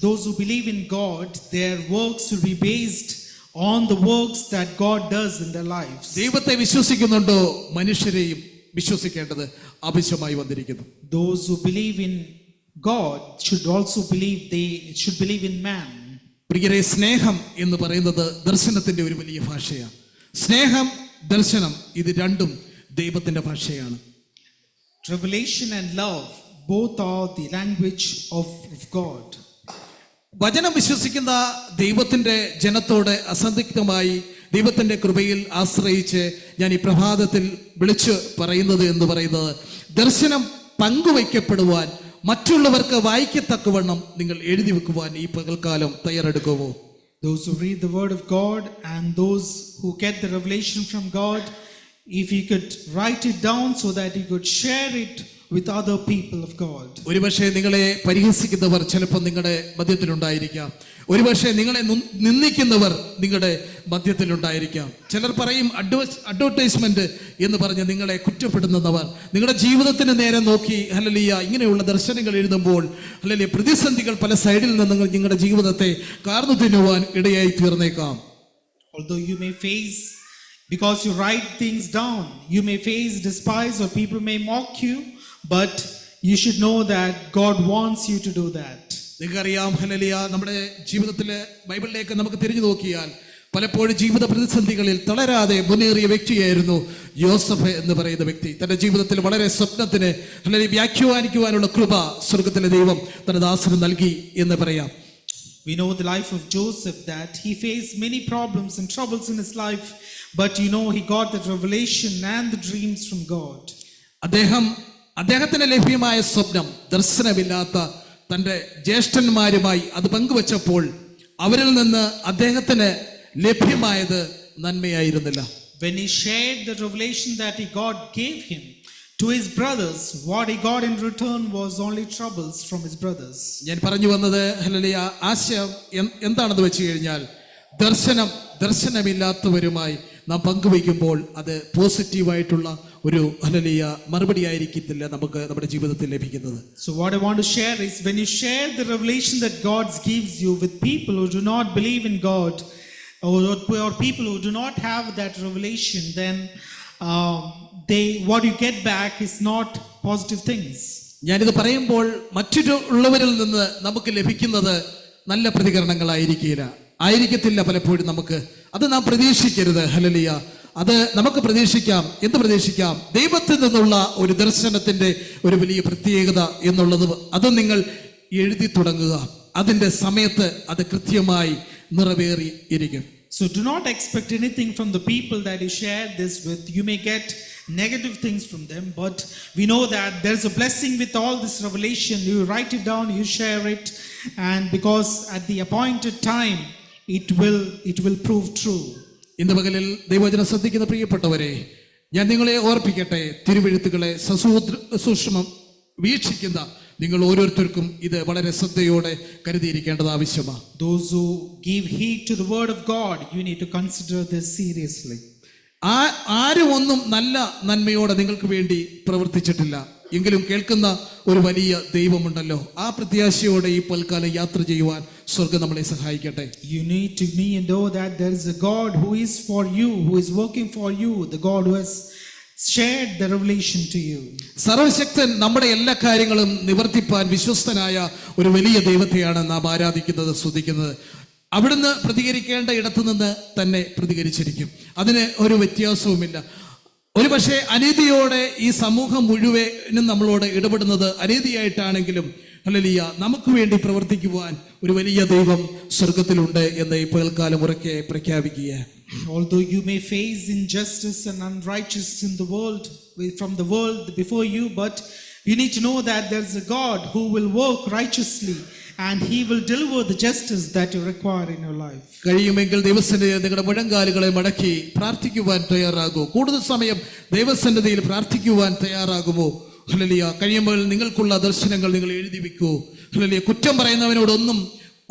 Those who believe in God, their works will be based on the works that God does in their lives. ദൈവത്തെ വിശ്വസിക്കുന്നുണ്ടോ മനുഷ്യരെയും വിശ്വസിക്കേണ്ടത് ആവശ്യമായി വന്നിരിക്കുന്നു. Those who believe in God should also believe in man. പ്രിയരെ, സ്നേഹം എന്ന് പറയുന്നത് ദർശനത്തിന്റെ ഒരു വലിയ ഭാഷയാണ്. സ്നേഹം, ദർശനം ഇത് രണ്ടും ദൈവത്തിന്റെ ഭാഷയാണ്. Revelation and love both are the language of God. വചനം വിശ്വസിക്കുന്ന ദൈവത്തിന്റെ ജനത്തോട് അസന്ധിഗ്ധമായി ദൈവത്തിന്റെ കൃപയിൽ ആശ്രയിച്ച് ഞാൻ ഈ പ്രഭാതത്തിൽ വിളിച്ചു പറയുന്നത് എന്ന് പറയുന്നത്, ദർശനം പങ്കുവയ്ക്കപ്പെടുവാൻ, മറ്റുള്ളവർക്ക് വായിക്കത്തക്കവണ്ണം നിങ്ങൾ എഴുതി വെക്കുവാൻ ഈ പകൽക്കാലം തയ്യാറെടുക്കുമോ? Those who read the word of God and those who get the revelation from God, if you could write it down so that you could share it with other people of God. ഒരുപക്ഷെ നിങ്ങളെ പരിഹസിക്കുന്നവർ ചിലപ്പോൾ നിങ്ങളുടെ മധ്യത്തിലുണ്ടായിരിക്കാം. ഒരുപക്ഷെ നിങ്ങളെ നിന്ദിക്കുന്നവർ നിങ്ങളുടെ മധ്യത്തിലുണ്ടായിരിക്കാം. ചിലർ പറയും advertisement എന്ന് പറഞ്ഞ് നിങ്ങളെ കുറ്റപ്പെടുന്നവർ നിങ്ങളുടെ ജീവിതത്തിന് നേരെ നോക്കി ഹല്ലേലൂയ ഇങ്ങനെയുള്ള ദർശനങ്ങൾ എഴുതുമ്പോൾ ഹല്ലേലൂയ പ്രതിസന്ധികൾ പല സൈഡിൽ നിന്ന് നിങ്ങളുടെ ജീവിതത്തെ കാർന്നു തിന്നുവാൻ ഇടയായി തീർന്നേക്കാം. Although you may face, because you write things down, you may face despise or people may mock you, but you should know that God wants you to do that. നിങ്ങൾക്കറിയാം ഹല്ലേലൂയ, നമ്മുടെ ജീവിതത്തിലെ ബൈബിളിലേക്ക് നമുക്ക് തിരിഞ്ഞു നോക്കിയാൽ പലപ്പോഴും ജീവിത പ്രതിസന്ധികളിൽ തളരാതെ മുന്നേറിയ വ്യക്തിയായിരുന്നു യോസഫ് എന്ന് പറയുന്ന വ്യക്തി. തന്റെ ജീവിതത്തിൽ വളരെ സ്വപ്നത്തിന് ഹല്ലേലൂയ വ്യാഖ്യാനിക്കുവാനുള്ള കൃപ സ്വർഗത്തിലെ ദൈവം തന്റെ ദാസന് നൽകി എന്ന് പറയാം. We know the life of Joseph, that he faced many problems and troubles in his life, but he got that revelation and the dreams from God. അദ്ദേഹത്തിന് ലഭ്യമായ സ്വപ്നം ദർശനമില്ലാത്ത തന്റെ ജ്യേഷ്ഠന്മാരുമായി അത് പങ്കുവച്ചപ്പോൾ അവരിൽ നിന്ന് അദ്ദേഹത്തിന് ലഭ്യമായത് നന്മയായിരുന്നില്ല. When he shared the revelation that God gave him to his brothers, what he got in return was only troubles from his brothers. ഞാൻ പറഞ്ഞു വന്നത് ഹല്ലേലൂയ ആശയം എന്താണെന്ന് വെച്ച് കഴിഞ്ഞാൽ, ദർശനമില്ലാത്തവരുമായി നാം പങ്കുവയ്ക്കുമ്പോൾ അത് പോസിറ്റീവായിട്ടുള്ള ഒരു ഹല്ലേലൂയ മറുപടി ആയിരിക്കത്തില്ല നമുക്ക് നമ്മുടെ ജീവിതത്തിൽ ലഭിക്കുന്നത്. So what I want to share is, when you share the revelation that God gives you with people who do not believe in God, or people who do not have that revelation, then what you get back is not positive things. ഞാനിത് പറയുമ്പോൾ മറ്റുള്ളവരിൽ നിന്ന് നമുക്ക് ലഭിക്കുന്നത് നല്ല പ്രതികരണങ്ങളായിരിക്കത്തില്ല പലപ്പോഴും നമുക്ക്. അത് നാം പ്രതീക്ഷിക്കരുത്. ഹല്ലേലൂയ, അത് നമുക്ക് പ്രതീക്ഷിക്കാം. എന്ത് പ്രതീക്ഷിക്കാം? ദൈവത്തിൽ നിന്നുള്ള ഒരു ദർശനത്തിന്റെ ഒരു വലിയ പ്രത്യേകത എന്നുള്ളത് അത് നിങ്ങൾ എഴുതി തുടങ്ങുക. അതിന്റെ സമയത്ത് അത് കൃത്യമായി നിറവേറി ഇരിക്കും. So do not expect anything from the people that you share this with. You may get negative things from them, but we know that there's a blessing with all this revelation. You write it down, you share it, and because at the appointed time it will prove true. ഇന്ന് പകലിൽ ദൈവവചനം ശ്രദ്ധിക്കുന്ന പ്രിയപ്പെട്ടവരെ, ഞാൻ നിങ്ങളെ ഓർപ്പിക്കട്ടെ, തിരുവെഴുത്തുകളെ സൂക്ഷ്മം വീക്ഷിക്കുന്ന നിങ്ങൾ ഓരോരുത്തർക്കും ഇത് വളരെ ശ്രദ്ധയോടെ കരുതിയിരിക്കേണ്ടത് ആവശ്യമാണ്. Those who give heed to the word of God, you need to consider this seriously. ആരും ഒന്നും നല്ല നന്മയോടെ നിങ്ങൾക്ക് വേണ്ടി പ്രവർത്തിച്ചിട്ടില്ല, എങ്കിലും കേൾക്കുന്ന ഒരു വലിയ ദൈവമുണ്ടല്ലോ. ആ പ്രത്യാശയോടെ ഈ പൽക്കാലം യാത്ര ചെയ്യുവാൻ സ്വർഗ്ഗം നമ്മളെ സഹായിക്കട്ടെ. You need to know that there is a God who is for you, who is working for you, the God who has shared the revelation to you. സർവശക്തൻ നമ്മുടെ എല്ലാ കാര്യങ്ങളും നിവർത്തിപ്പാൻ വിശ്വസ്തനായ ഒരു വലിയ ദൈവത്തെയാണ് നാം ആരാധിക്കുന്നത്, സ്തുതിക്കുന്നത്. അവിടുന്ന് പ്രതികരിക്കേണ്ട ഇടത്തു നിന്ന് തന്നെ പ്രതികരിച്ചിരിക്കും. അതിന് ഒരു വ്യത്യാസവുമില്ല. ഒരുപക്ഷെ അനീതിയോടെ ഈ സമൂഹം മുഴുവനും നമ്മളോട് ഇടപെടുന്നത് അനീതിയായിട്ടാണെങ്കിലും ഹല്ലേലൂയ നമുക്ക് വേണ്ടി പ്രവർത്തിക്കുവാൻ ഒരു വലിയ ദൈവം സ്വർഗത്തിലുണ്ട് എന്ന് ഈ പകൽക്കാലം ഉറക്കെ പ്രഖ്യാപിക്കുക. Although you may face injustice and unrighteousness in the world, from the world before you, but you need to know that there's a God who will work righteously and he will deliver the justice that you require in your life. കഴിയുമെങ്കിൽ ദൈവസന്നിധിയിൽ നിങ്ങളുടെ മുഴങ്കാലുകളെ മടക്കി പ്രാർത്ഥിക്കുവാൻ തയ്യാറാകൂ. കൂടുതൽ സമയം ദൈവസന്നിധിയിൽ പ്രാർത്ഥിക്കുവാൻ തയ്യാറാകുമോ? Hallelujah. കഴിയുമ്പോൾ നിങ്ങൾക്കുള്ള ദർശനങ്ങൾ നിങ്ങൾ എഴുതി വെക്കൂ. ഹല്ലേലൂയ. കുറ്റം പറയുന്നവനോട്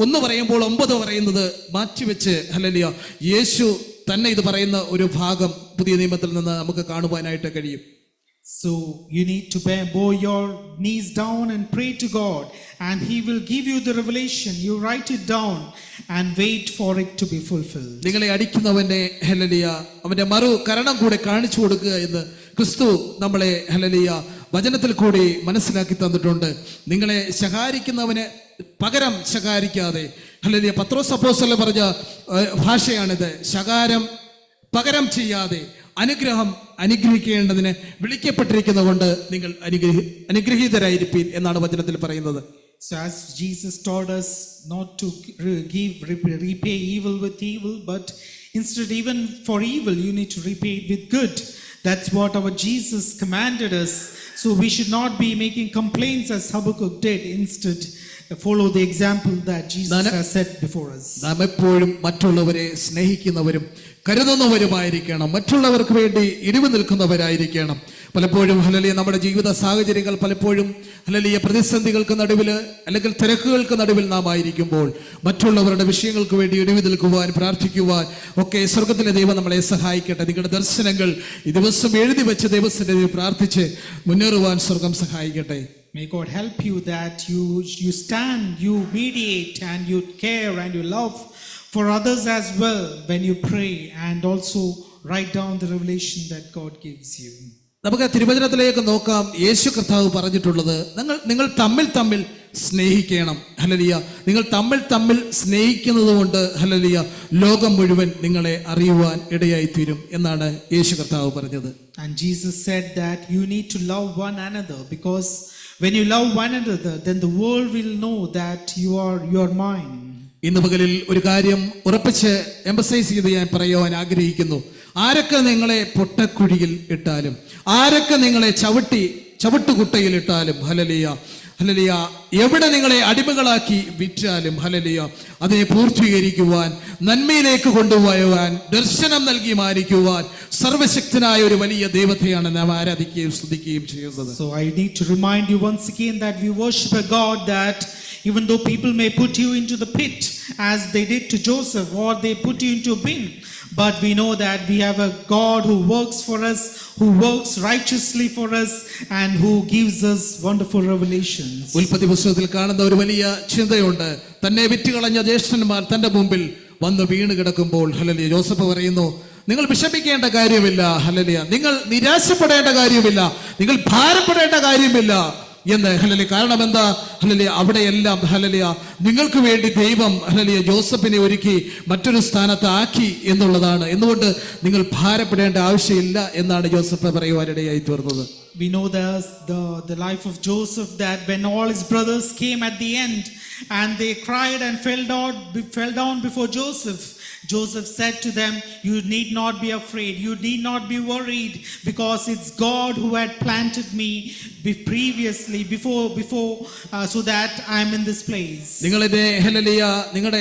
ഒന്ന് പറയുമ്പോൾ 9 പറയുന്നത് മാറ്റിവെച്ച് ഹല്ലേലൂയ യേശു തന്നെ ഇത് പറയുന്ന ഒരു ഭാഗം പുതിയ നിയമത്തിൽ നിന്ന് നമുക്ക് കാണുവാനായിട്ട് കഴിയും. So you need to bow your knees down and pray to God, and He will give you the revelation. You write it down and wait for it to be fulfilled. നിങ്ങളെ അടിക്കുന്നവനെ ഹല്ലേലൂയ അവന്റെ മറു കരണം കൂടെ കാണിച്ചു കൊടുക്കുക എന്ന് ക്രിസ്തു നമ്മളെ ഹല്ലേലൂയ വചനത്തിൽ കൂടി മനസ്സിലാക്കി തന്നിട്ടുണ്ട്. നിങ്ങളെ ശകാരിക്കുന്നവന് പകരം ശകാരിക്കാതെ, ഹല്ലേലൂയ പത്രോസ് അപ്പോസ്തലൻ പറഞ്ഞ ഭാഷയാണിത്. ശകാരം പകരം ചെയ്യാതെ അനുഗ്രഹം അനുഗ്രഹിക്കേണ്ടതിന് വിളിക്കപ്പെട്ടിരിക്കുന്നത് കൊണ്ട് നിങ്ങൾ അനുഗ്രഹീതരായിരിപ്പീൻ എന്നാണ് വചനത്തിൽ പറയുന്നത്. So as Jesus taught us not to repay evil with evil, but instead even for evil you need to repay it with good. That's what our Jesus commanded us. So we should not be making complaints as Habakkuk did. Instead follow the example that Jesus has set before us. നാം എപ്പോഴും മറ്റുള്ളവരെ സ്നേഹിക്കുന്നവരും കരുതുന്നവരുമായിരിക്കണം. മറ്റുള്ളവർക്ക് വേണ്ടി ഇടിവ് നിൽക്കുന്നവരായിരിക്കണം. പലപ്പോഴും hallelujah നമ്മുടെ ജീവിത സാഹചര്യങ്ങൾ പലപ്പോഴും ഹല്ലേലൂയ പ്രതിസന്ധികൾക്ക് നടുവിൽ അല്ലെങ്കിൽ തിരക്കുകൾക്ക് നടുവിൽ നാം ആയിരിക്കുമ്പോൾ മറ്റുള്ളവരുടെ വിഷയങ്ങൾക്ക് വേണ്ടി ഇടിവ് നിൽക്കുവാൻ പ്രാർത്ഥിക്കുവാൻ ഒക്കെ സ്വർഗത്തിലെ ദൈവം നമ്മളെ സഹായിക്കട്ടെ. നിങ്ങളുടെ ദർശനങ്ങൾ ഈ ദിവസം എഴുതി വെച്ച് ദൈവസന്നിധിയിൽ പ്രാർത്ഥിച്ച് മുന്നേറുവാൻ സ്വർഗം സഹായിക്കട്ടെ. May God help you that you stand, you mediate, and you care and you love for others as well when you pray, and also write down the revelation that God gives you. നമുക്ക് തിരുവചനത്തിലേക്ക് നോക്കാം. യേശു കർത്താവ് പറഞ്ഞിട്ടുള്ളത് നിങ്ങൾ തമ്മിൽ സ്നേഹിക്കണം. Hallelujah നിങ്ങൾ തമ്മിൽ സ്നേഹിക്കുന്നത് കൊണ്ട് ഹല്ലേലൂയ ലോകം മുഴുവൻ നിങ്ങളെ അറിയുവാൻ ഇടയായി തീരും എന്നാണ് യേശു കർത്താവ് പറഞ്ഞത്. And Jesus said that you need to love one another, because when you love one another, then the world will know that you are mine. ഇന്ന് പകലിൽ ഒരു കാര്യം ഉറപ്പിച്ച് എംഫസൈസ് ചെയ്ത് ഞാൻ പറയുവാൻ ആഗ്രഹിക്കുന്നു. ആരൊക്കെ നിങ്ങളെ പൊട്ടക്കുഴിയിൽ ഇട്ടാലും, ആരൊക്കെ നിങ്ങളെ ചവിട്ടുകുട്ടയിൽ ഇട്ടാലും, ഹല്ലേലൂയ എവിടെ നിങ്ങളെ അടിമകളാക്കി വിറ്റാലും, ഹല്ലേലൂയ അതിനെ പൂർത്തീകരിക്കുവാൻ, നന്മയിലേക്ക് കൊണ്ടുപോയുവാൻ, ദർശനം നൽകി മാനിക്കുവാൻ സർവശക്തനായ ഒരു വലിയ ദൈവത്തെയാണ് നാം ആരാധിക്കുകയും സ്തുതിക്കുകയും ചെയ്യുന്നത്. So I need to remind you once again that we worship a God that even though people may put you into the pit as they did to Joseph, or they put you into a bin, but we know that we have a God who works for us, who works righteously for us, and who gives us wonderful revelations. ഉൽപ്പത്തി പുസ്തകത്തിൽ കാണുന്ന ഒരു വലിയ ചിന്തയുണ്ട്. തന്നെ വിറ്റുകളഞ്ഞ ജ്യേഷ്ഠന്മാർ തന്റെ മുമ്പിൽ വന്ന് വീണ് കിടക്കുമ്പോൾ ഹല്ലേലൂയ ജോസഫ് പറയുന്നു, നിങ്ങൾ വിഷമിക്കേണ്ട കാര്യമില്ല, ഹല്ലേലൂയ നിങ്ങൾ നിരാശപ്പെടേണ്ട കാര്യമില്ല, നിങ്ങൾ ഭാരപ്പെടേണ്ട കാര്യമില്ല എന്ന്. ഹല്ലേലൂയ കാരണം എന്താ? ഹല്ലേലൂയ അവിടെയെല്ലാം ഹല്ലേലൂയ നിങ്ങൾക്ക് വേണ്ടി ദൈവം ഹല്ലേലൂയ ജോസഫിനെ ഒരുക്കി മറ്റൊരു സ്ഥാനത്ത് ആക്കി എന്നുള്ളതാണ്. എന്തുകൊണ്ട് നിങ്ങൾ ഭാരപ്പെടേണ്ട ആവശ്യമില്ല എന്നാണ് ജോസഫ് പറയുവാനിടയായി തീർന്നത്. We know the life of Joseph, that when all his brothers came at the end and they cried and fell down before Joseph, Joseph said to them, you need not be afraid, you need not be worried, because it's God who had planted me previously before so that I'm in this place. നിങ്ങളെ hallelujah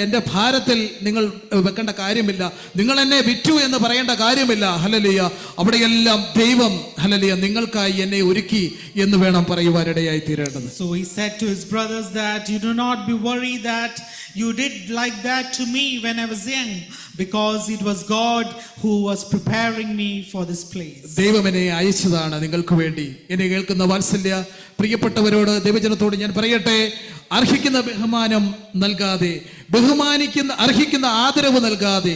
എൻ്റെ ഭാരത്തിൽ നിങ്ങൾ വെക്കേണ്ട കാര്യമില്ല, നിങ്ങൾ എന്നെ വിറ്റു എന്ന് പറയേണ്ട കാര്യമില്ല. ഹല്ലേലൂയ അവിടെയെല്ലാം ദൈവം ഹല്ലേലൂയ നിങ്ങൾക്കായി എന്നെ ഒരുക്കി എന്ന് വേണം പറയുവാനിടയായി തീരേണ്ടത്. So he said to his brothers that you do not be worried that you did like that to me when I was young, because it was God who was preparing me for this place. ദൈവം എന്നെ അയച്ചതാണ് നിങ്ങൾക്ക് വേണ്ടി. എന്നെ കേൾക്കുന്ന വാത്സല്യ പ്രിയപ്പെട്ടവരോട് ദൈവജനത്തോട് ഞാൻ പറയട്ടെ, അർഹിക്കുന്ന ബഹുമാനം നൽകാതെ, അർഹിക്കുന്ന ആദരവ് നൽകാതെ,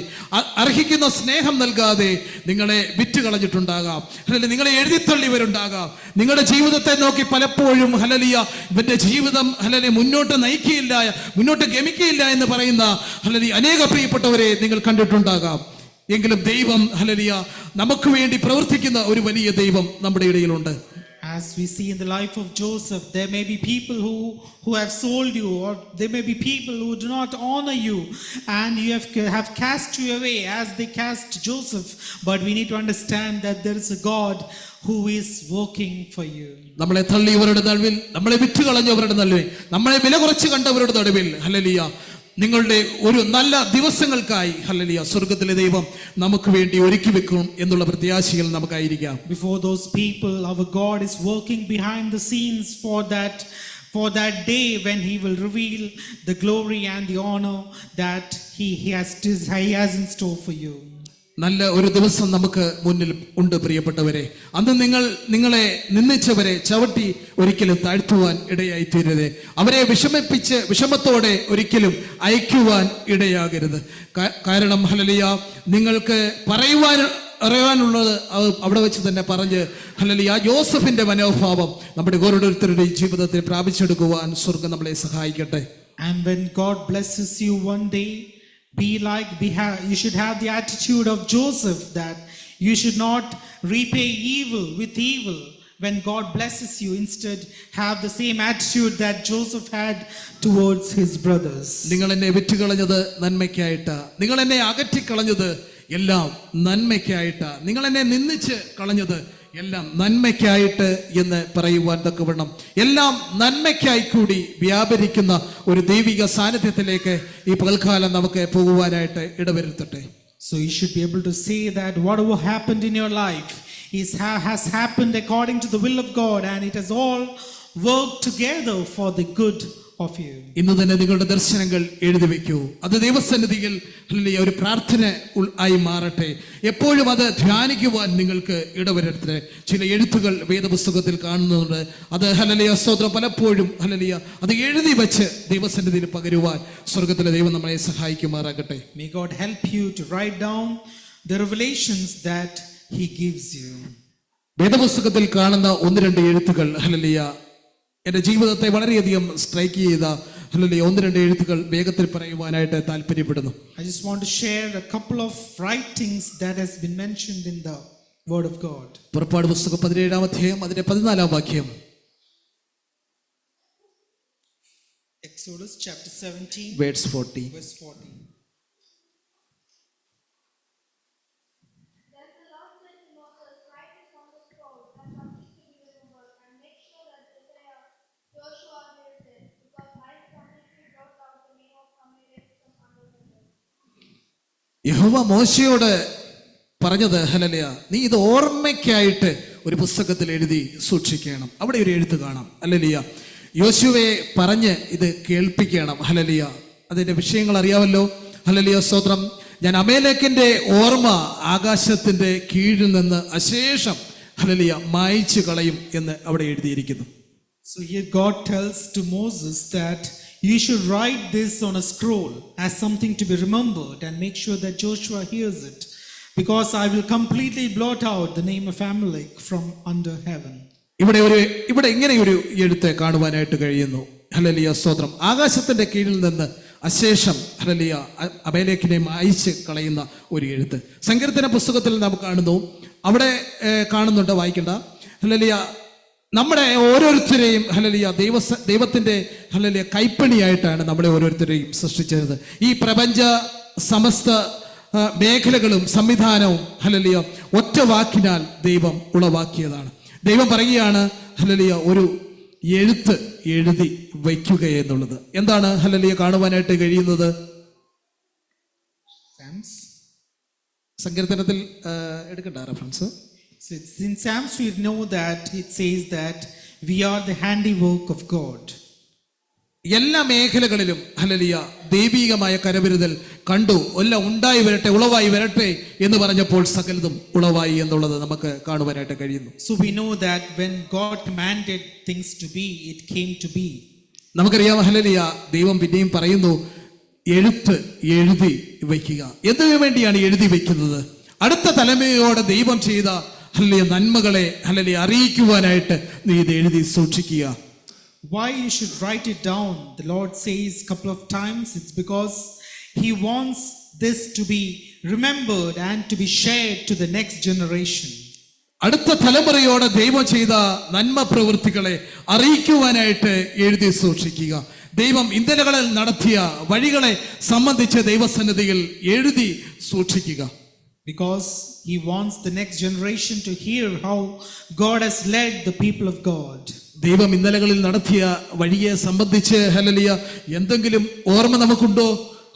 അർഹിക്കുന്ന സ്നേഹം നൽകാതെ നിങ്ങളെ വിറ്റുകളഞ്ഞിട്ടുണ്ടാകാം, അല്ലെങ്കിൽ നിങ്ങളെ എഴുതിത്തള്ളിയവരുണ്ടാകാം. നിങ്ങളുടെ ജീവിതത്തെ നോക്കി പലപ്പോഴും ഹല്ലേലൂയ ഇവന്റെ ജീവിതം ഹല്ലേലൂയ മുന്നോട്ട് നയിക്കുകയില്ല, മുന്നോട്ട് ഗമിക്കുകയില്ല എന്ന് പറയുന്ന ഹല്ലേലൂയ അനേക പ്രിയപ്പെട്ടവരെ നിങ്ങൾ കണ്ടിട്ടുണ്ടാകാം. എങ്കിലും ദൈവം ഹല്ലേലൂയ നമുക്ക് വേണ്ടി പ്രവർത്തിക്കുന്ന ഒരു വലിയ ദൈവം നമ്മുടെ ഇടയിലുണ്ട്. As we see in the life of Joseph, there may be people who have sold you, or there may be people who do not honor you, and you have cast you away as they cast Joseph. But we need to understand that there is a God who is working for you. നമ്മളെ തള്ളിയവരുടെ നടുവിൽ, നമ്മളെ വിറ്റുകളഞ്ഞവരുടെ നടുവിൽ, നമ്മളെ വില കുറച്ച് കണ്ടവരുടെ നടുവിൽ hallelujah നിങ്ങളുടെ ഒരു നല്ല ദിവസങ്ങൾക്കായി ഹല്ലേലൂയ സ്വർഗ്ഗത്തിലെ ദൈവം നമുക്ക് വേണ്ടി ഒരുക്കി വെക്കും എന്നുള്ള പ്രത്യാശയിൽ നമുക്കായിരിക്കാം. Before those people, our God is working behind the scenes for that day when he will reveal the glory and the honor that he has in store for you. നല്ല ഒരു ദിവസം നമുക്ക് മുന്നിൽ ഉണ്ട് പ്രിയപ്പെട്ടവരെ. അന്ന് നിങ്ങളെ നിന്ദിച്ചവരെ ചവിട്ടി ഒരിക്കലും താഴ്ത്തുവാൻ ഇടയായി തീരരുത്. അവരെ വിഷമിപ്പിച്ച് വിഷമത്തോടെ ഒരിക്കലും അയക്കുവാൻ ഇടയാകരുത്. കാരണം ഹല്ലേലൂയ, നിങ്ങൾക്ക് അറിയാനുള്ളത് അവിടെ വെച്ച് തന്നെ പറഞ്ഞ് ഹല്ലേലൂയ, യോസഫിന്റെ മനോഭാവം നമ്മുടെ ഓരോരുത്തരുടെയും ജീവിതത്തിൽ പ്രാപിച്ചെടുക്കുവാൻ സ്വർഗ്ഗം നമ്മളെ സഹായിക്കട്ടെ. And when God blesses you one day, you should have the attitude of Joseph, that you should not repay evil with evil. When God blesses you, instead have the same attitude that Joseph had towards his brothers. നിങ്ങൾ എന്നെ വിറ്റുകളഞ്ഞത് നന്മയ്ക്കായിട്ടാ, നിങ്ങൾ എന്നെ അകറ്റിക്കളഞ്ഞത് എല്ലാം നന്മയ്ക്കായിട്ടാ, നിങ്ങൾ എന്നെ നിന്ദിച്ച് കളഞ്ഞത് എല്ലാം നന്മയ്ക്കായിട്ട് എന്ന് പറയുവാൻ തക്കവണ്ണം എല്ലാം നന്മയ്ക്കായി കൂടി വ്യാപരിക്കുന്ന ഒരു ദൈവിക സാന്നിധ്യത്തിലേക്ക് ഈ പകൽക്കാലം നമുക്ക് പോകുവാനായിട്ട് ഇടവരുത്തട്ടെ. So you should be able to say that whatever happened in your life has happened according to the will of God, and it has all worked together for the good of you. ഇന്ന് തന്നെ നിങ്ങളുടെ ദർശനങ്ങൾ എഴുതി വെക്കൂ. അത് ദൈവസന്നിധിയിൽ ഒരു പ്രാർത്ഥന ആയി മാറട്ടെ. എപ്പോഴും അത് ധ്യാനിക്കുവാൻ നിങ്ങൾക്ക് ഇടവരട്ടെ. ചില എഴുത്തുകൾ വേദപുസ്തകത്തിൽ കാണുന്നുണ്ട്. അത് ഹല്ലേലൂയ സ്തോത്രം, പലപ്പോഴും ഹല്ലേലൂയ അത് എഴുതി വെച്ച് ദൈവസന്നിധിയിൽ പകരുവാൻ സ്വർഗ്ഗത്തിലെ ദൈവം നമ്മളെ സഹായിക്കുമാറാകട്ടെ. May God help you to write down the revelations that he gives you. വേദപുസ്തകത്തിൽ കാണുന്ന ഒന്ന് രണ്ട് എഴുത്തുകൾ ഹല്ലേലൂയ എൻ്റെ ജീവിതത്തെ വളരെയധികം സ്ട്രൈക്ക് ചെയ്ത ഹല്ലേലൂയ ഒന്ന് രണ്ട് എഴുത്തുകൾ വേഗത്തിൽ പറയുവാനായിട്ട് താല്പര്യപ്പെടുന്നു. I just want to share a couple of writings that has been mentioned in the word of God. പുറപ്പാട് പുസ്തകം 17-ാം അധ്യായം അതിന്റെ 14-ാം വാക്യം. Exodus chapter 17 verse 40. verse 40. യഹോവ മോശയോട് പറഞ്ഞത് ഹല്ലേലൂയ, നീ ഇത് ഓർമ്മയ്ക്കായിട്ട് ഒരു പുസ്തകത്തിൽ എഴുതി സൂക്ഷിക്കണം. അവിടെ ഒരു എഴുത്ത് കാണാം. ഹല്ലേലൂയ, യോശുവയെ പറഞ്ഞ് ഇത് കേൾപ്പിക്കണം. ഹല്ലേലൂയ, അതിന്റെ വിഷയങ്ങൾ അറിയാമല്ലോ. ഹല്ലേലൂയ സ്തോത്രം. ഞാൻ അമേലെക്കിന്റെ ഓർമ്മ ആകാശത്തിന്റെ കീഴിൽ നിന്ന് അശേഷം ഹല്ലേലൂയ മായ്ച്ചു കളയും എന്ന് അവിടെ എഴുതിയിരിക്കുന്നു. So here God tells to Moses that you should write this on a scroll as something to be remembered, and make sure that Joshua hears it, because I will completely blot out the name of Amalek from under heaven. ഇവിടെ ഇങ്ങനെ ഒരു എഴുത്ത് കാണുവാനായിട്ട് കഴിയുന്നു. Hallelujah സ്തോത്രം. ആകാശത്തിന്റെ കീഴിൽ നിന്ന് അശേഷം ഹല്ലേലൂയ അമേലെക്കിനെ മായ്ച്ച് കളയുന്ന ഒരു എഴുത്ത് സങ്കീർത്തന പുസ്തകത്തിൽ നാം കാണുന്നു. അവിടെ കാണുന്നുണ്ട്, വായിക്കണ്ട. ഹല്ലേലൂയ, നമ്മുടെ ഓരോരുത്തരെയും ഹല്ലേലൂയ ദൈവത്തിന്റെ ഹല്ലേലൂയ കൈപ്പണിയായിട്ടാണ് നമ്മളെ ഓരോരുത്തരെയും സൃഷ്ടിച്ചത്. ഈ പ്രപഞ്ച സമസ്ത മേഖലകളും സംവിധാനവും ഹല്ലേലൂയ ഒറ്റ വാക്കിനാൽ ദൈവം ഉളവാക്കിയതാണ്. ദൈവം പറയുകയാണ് ഹല്ലേലൂയ ഒരു എഴുത്ത് എഴുതി വയ്ക്കുക എന്നുള്ളത്. എന്താണ് ഹല്ലേലൂയ കാണുവാനായിട്ട് കഴിയുന്നത്? സങ്കീർത്തനത്തിൽ എടുക്കണ്ട reference. So in Psalms we know that it says that we are the handiwork of God. എല്ലാ മേഖലകളിലും ഹല്ലേലൂയ ദൈവികമായ കരവിരുതൽ കണ്ടു. എല്ലാം ഉണ്ടായി വരട്ടെ, ഉളവായി വരട്ടെ എന്ന് പറഞ്ഞപ്പോൾ സകലതും ഉളവായി എന്നുള്ളത് നമുക്ക് കാണുവാനായിട്ട് കഴിയുന്നു. So we know that when God commanded things to be, it came to be. നമുക്കറിയാം ഹല്ലേലൂയ ദൈവം പിന്നെയും പറയുന്നു എഴുത്ത് എഴുതി വയ്ക്കുക. എന്തിനു വേണ്ടിയാണ് എഴുതി വയ്ക്കുന്നത്? അടുത്ത തലമുറയോട് ദൈവം ചെയ്ത ഹല്ലേലൂയ നന്മകളെ ഹല്ലേലൂയ അറിയിക്കുവാനായിട്ട് നീ ഇത് എഴുതി സൂക്ഷിക്കുക. Why you should write it down? The Lord says a couple of times, it's because he wants this to be remembered and to be shared to the next generation. അടുത്ത തലമുറയോട് ദൈവം ചെയ്ത നന്മ പ്രവൃത്തികളെ അറിയിക്കുവാനായിട്ട് എഴുതി സൂക്ഷിക്കുക. ദൈവം ഇന്നലകളിൽ നടത്തിയ വഴികളെ സംബന്ധിച്ച് ദൈവസന്നിധിയിൽ എഴുതി സൂക്ഷിക്കുക. Because he wants the next generation to hear how God has led the people of God. ദൈവം ഇന്നലകളിൽ നടത്തിയ വഴിയെ സംബന്ധിച്ച് ഹല്ലേലൂയ എന്തെങ്കിലും ഓർമ്മ നമുക്കുണ്ടോ?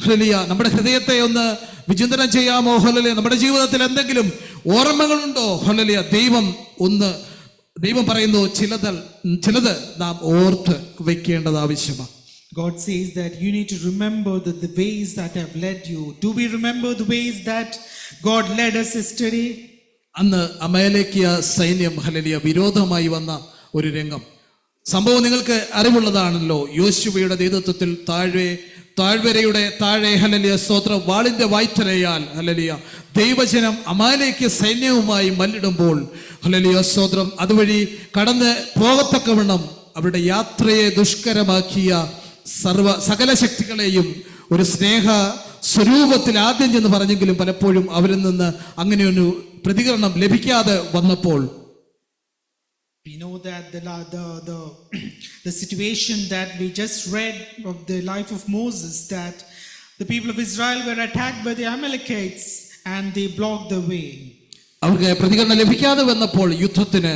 ഹല്ലേലൂയ നമ്മുടെ ഹൃദയത്തെ ഒന്ന് വിചിന്തനം ചെയ്യാമോ? ഹല്ലേലൂയ നമ്മുടെ ജീവിതത്തിൽ എന്തെങ്കിലും ഓർമ്മകളുണ്ടോ? ഹല്ലേലൂയ ദൈവം പറയുന്നു ചിലത് നാം ഓർത്ത് വെക്കേണ്ടത് ആവശ്യമാണ്. God says that you need to remember the ways that have led you. Do we remember the ways that God led us yesterday. അന്ന് അമേലേക്കിയ സൈന്യം ഹല്ലേലൂയ വിരോധമായി വന്ന ഒരു രംഗം സംഭവം നിങ്ങൾക്ക് അറിവുള്ളതാണല്ലോ. യോശുവയുടെ നേതൃത്വത്തിൽ താഴ്വരയുടെ താഴെ ഹല്ലേലൂയ സ്തോത്രം വാളിന്റെ വായ്ത്തലയാൽ ഹല്ലേലൂയ ദൈവജനം അമാലേക്യ സൈന്യവുമായി മല്ലിടുമ്പോൾ ഹല്ലേലൂയ സ്തോത്രം അതുവഴി കടന്ന് പോകത്തക്കവണ്ണം അവരുടെ യാത്രയെ ദുഷ്കരമാക്കിയ സകല ശക്തികളെയും ഒരു സ്നേഹ സ്വരൂപത്തിൽ ആദ്യം ചെന്ന് പറഞ്ഞെങ്കിലും പലപ്പോഴും അവരിൽ നിന്ന് അങ്ങനെയൊരു പ്രതികരണം ലഭിക്കാതെ വന്നപ്പോൾ We know that the situation that we just read of the life of Moses, that the people of Israel were attacked by the Amalekites and they blocked the way. അവർക്ക് പ്രതികരണം ലഭിക്കാതെ വന്നപ്പോൾ യുദ്ധത്തിന്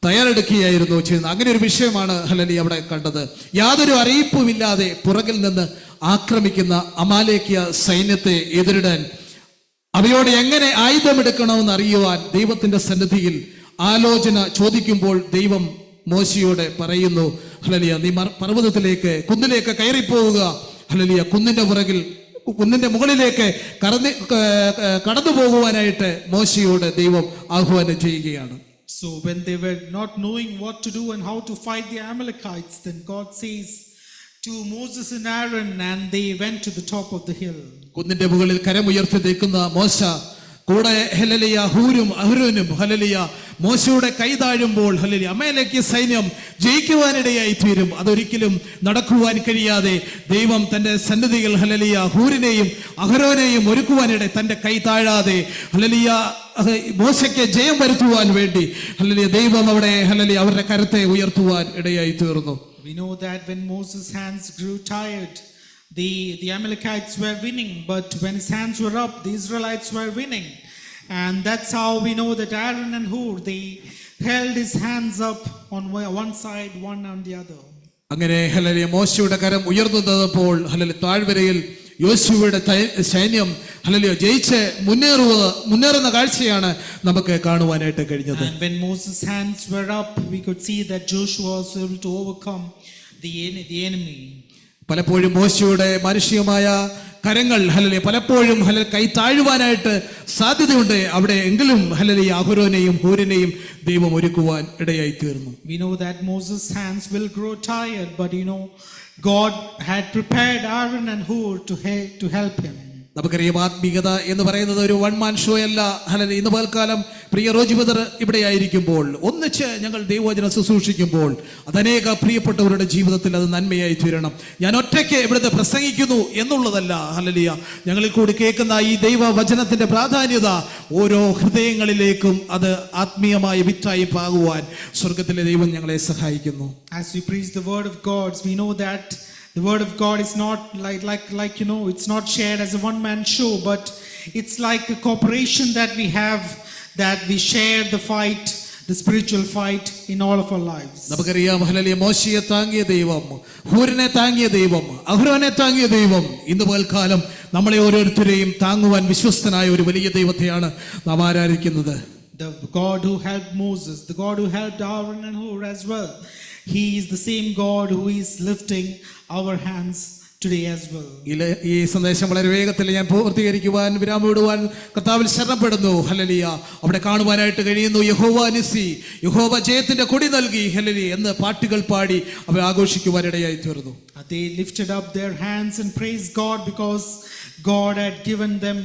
തയ്യാറെടുക്കുകയായിരുന്നു ചെയ്യുന്നത്. അങ്ങനെ ഒരു വിഷയമാണ് ഹല്ലേലൂയ അവിടെ കണ്ടത്. യാതൊരു അറിയിപ്പുമില്ലാതെ പുറകിൽ നിന്ന് ആക്രമിക്കുന്ന അമാലേക്യ സൈന്യത്തെ എതിരിടാൻ അവയോട് എങ്ങനെ ആയുധമെടുക്കണമെന്ന് അറിയുവാൻ ദൈവത്തിന്റെ സന്നിധിയിൽ ആലോചന ചോദിക്കുമ്പോൾ ദൈവം മോശയോട് പറയുന്നു, ഹല്ലേലൂയ നീ പർവ്വതത്തിലേക്ക് കുന്നിലേക്ക് കയറിപ്പോവുക, ഹല്ലേലൂയ കുന്നിന്റെ മുകളിലേക്ക് കടന്നു പോകുവാനായിട്ട് മോശയോട് ദൈവം ആഹ്വാനം ചെയ്യുകയാണ്. So when they were not knowing what to do and how to fight the Amalekites, then God says to Moses and Aaron, and they went to the top of the hill. കുന്നിന്റെ മുകളിൽ കരമുയർത്തി നിൽക്കുന്ന മോശ കൂടെ hallelujah ഹൂരും അഹ്റോനും hallelujah മോശയുടെ കൈ താഴുമ്പോൾ hallelujah അമലേക്യ സൈന്യം ജയിക്കുവാനിടയായി തീരും. അതൊരിക്കലും നടക്കുവാൻ കഴിയാതെ ദൈവം തന്റെ സന്നിധിയിൽ ഹല്ലേലൂയ ഹൂരിനെയും അഹ്റോനെയും ഒരുക്കുവാനിടെ തന്റെ കൈ താഴാതെ ഹല്ലേലൂയ മോശയ്ക്ക് ജയം വരുത്തുവാൻ വേണ്ടി ഹല്ലേലൂയ ദൈവം അവിടെ ഹല്ലേലൂയ അവരുടെ കരത്തെ ഉയർത്തുവാൻ ഇടയായി തീർന്നു. We know that when Moses' hands grew tired, the Amalekites were winning, but when his hands were up, the Israelites were winning. And that's how we know that Aaron and Hur, they held his hands up on one side, one on the other. അങ്ങനെ hallelujah മോശയുടെ കരം ഉയർന്നു നിന്നപ്പോൾ hallelujah താഴ്വരയിൽ യോശുവയുടെ സൈന്യം hallelujah ജയിച്ച് മുന്നേറുന്ന കാഴ്ചയാണ് നമുക്ക് കാണുവാനായിട്ട് കഴിഞ്ഞത്. And when Moses' hands were up, we could see that Joshua was able to overcome the enemy. പലപ്പോഴും മോശയുടെ മാനുഷികമായ കരങ്ങൾ ഹല്ലേലൂയ പലപ്പോഴും ഹല്ലേലൂയ കൈ താഴുവാനായിട്ട് സാധ്യതയുണ്ട്. അവിടെ എങ്കിലും ഹല്ലേലൂയ അഹ്റോനെയും ഹൂരിനെയും ദൈവം ഒരുക്കുവാൻ ഇടയായി തീർന്നു. We know that Moses' hands will grow tired, but God had prepared Aaron and Hur to help him. നമുക്കറിയാം ആത്മീയത എന്ന് പറയുന്നത് ഒരു വൺ മാൻ ഷോ അല്ല. ഹല്ലേലൂയ ഇന്ന് പകൽക്കാലം പ്രിയ റോജി ബ്രദർ ഇവിടെ ആയിരിക്കുമ്പോൾ ഒന്നിച്ച് ഞങ്ങൾ ദൈവവചനം ശുശ്രൂഷിക്കുമ്പോൾ അതനേക പ്രിയപ്പെട്ടവരുടെ ജീവിതത്തിൽ അത് നന്മയായി തീരണം. ഞാൻ ഒറ്റയ്ക്ക് ഇവിടുത്തെ പ്രസംഗിക്കുന്നു എന്നുള്ളതല്ല. ഹല്ലേലൂയ ഞങ്ങളിൽ കൂടി കേൾക്കുന്ന ഈ ദൈവവചനത്തിന്റെ പ്രാധാന്യത ഓരോ ഹൃദയങ്ങളിലേക്കും അത് ആത്മീയമായ വിത്തായി പാകുവാൻ സ്വർഗത്തിലെ ദൈവം ഞങ്ങളെ സഹായിക്കുന്നു. As we preach the word of God, we know that the word of God is not like it's not shared as a one-man show, but it's like a cooperation that we have, that we share the fight, the spiritual fight in all of our lives. നമുക്കറിയാം hallelujah മോശയെ താങ്ങിയ ദൈവം, ഹൂരിനെ താങ്ങിയ ദൈവം, അഹ്റോനെ താങ്ങിയ ദൈവം ഇന്ന് പകൽക്കാലം നമ്മളെ ഓരോരുത്തരെയും താങ്ങുവാൻ വിശ്വസ്തനായ ഒരു വലിയ ദൈവത്തെയാണ് നാം ആരാധിക്കുന്നത്. The God who helped Moses, the God who helped Aaron and Hur as well, He is the same God who is lifting our hands today as well. ഈ സന്ദേശം വളരെ വേഗത്തിൽ ഞാൻ പൂർത്തീകരിക്കുവാൻ വിരാമമിടുവാൻ കർത്താവിൽ ശരണപ്പെടുന്നു. ഹല്ലേലൂയ അവിടെ കാണുവാനായിട്ട് കഴിയുന്നു യഹോവ നിസി, യഹോവ ജയത്തിന്റെ കൊടി നൽകി ഹല്ലേലൂയ എന്ന് പാട്ടുകൾ പാടി അവർ ആഘോഷിക്കുവാനിടയായി തീർന്നു. They lifted up their hands and praised God because God had given them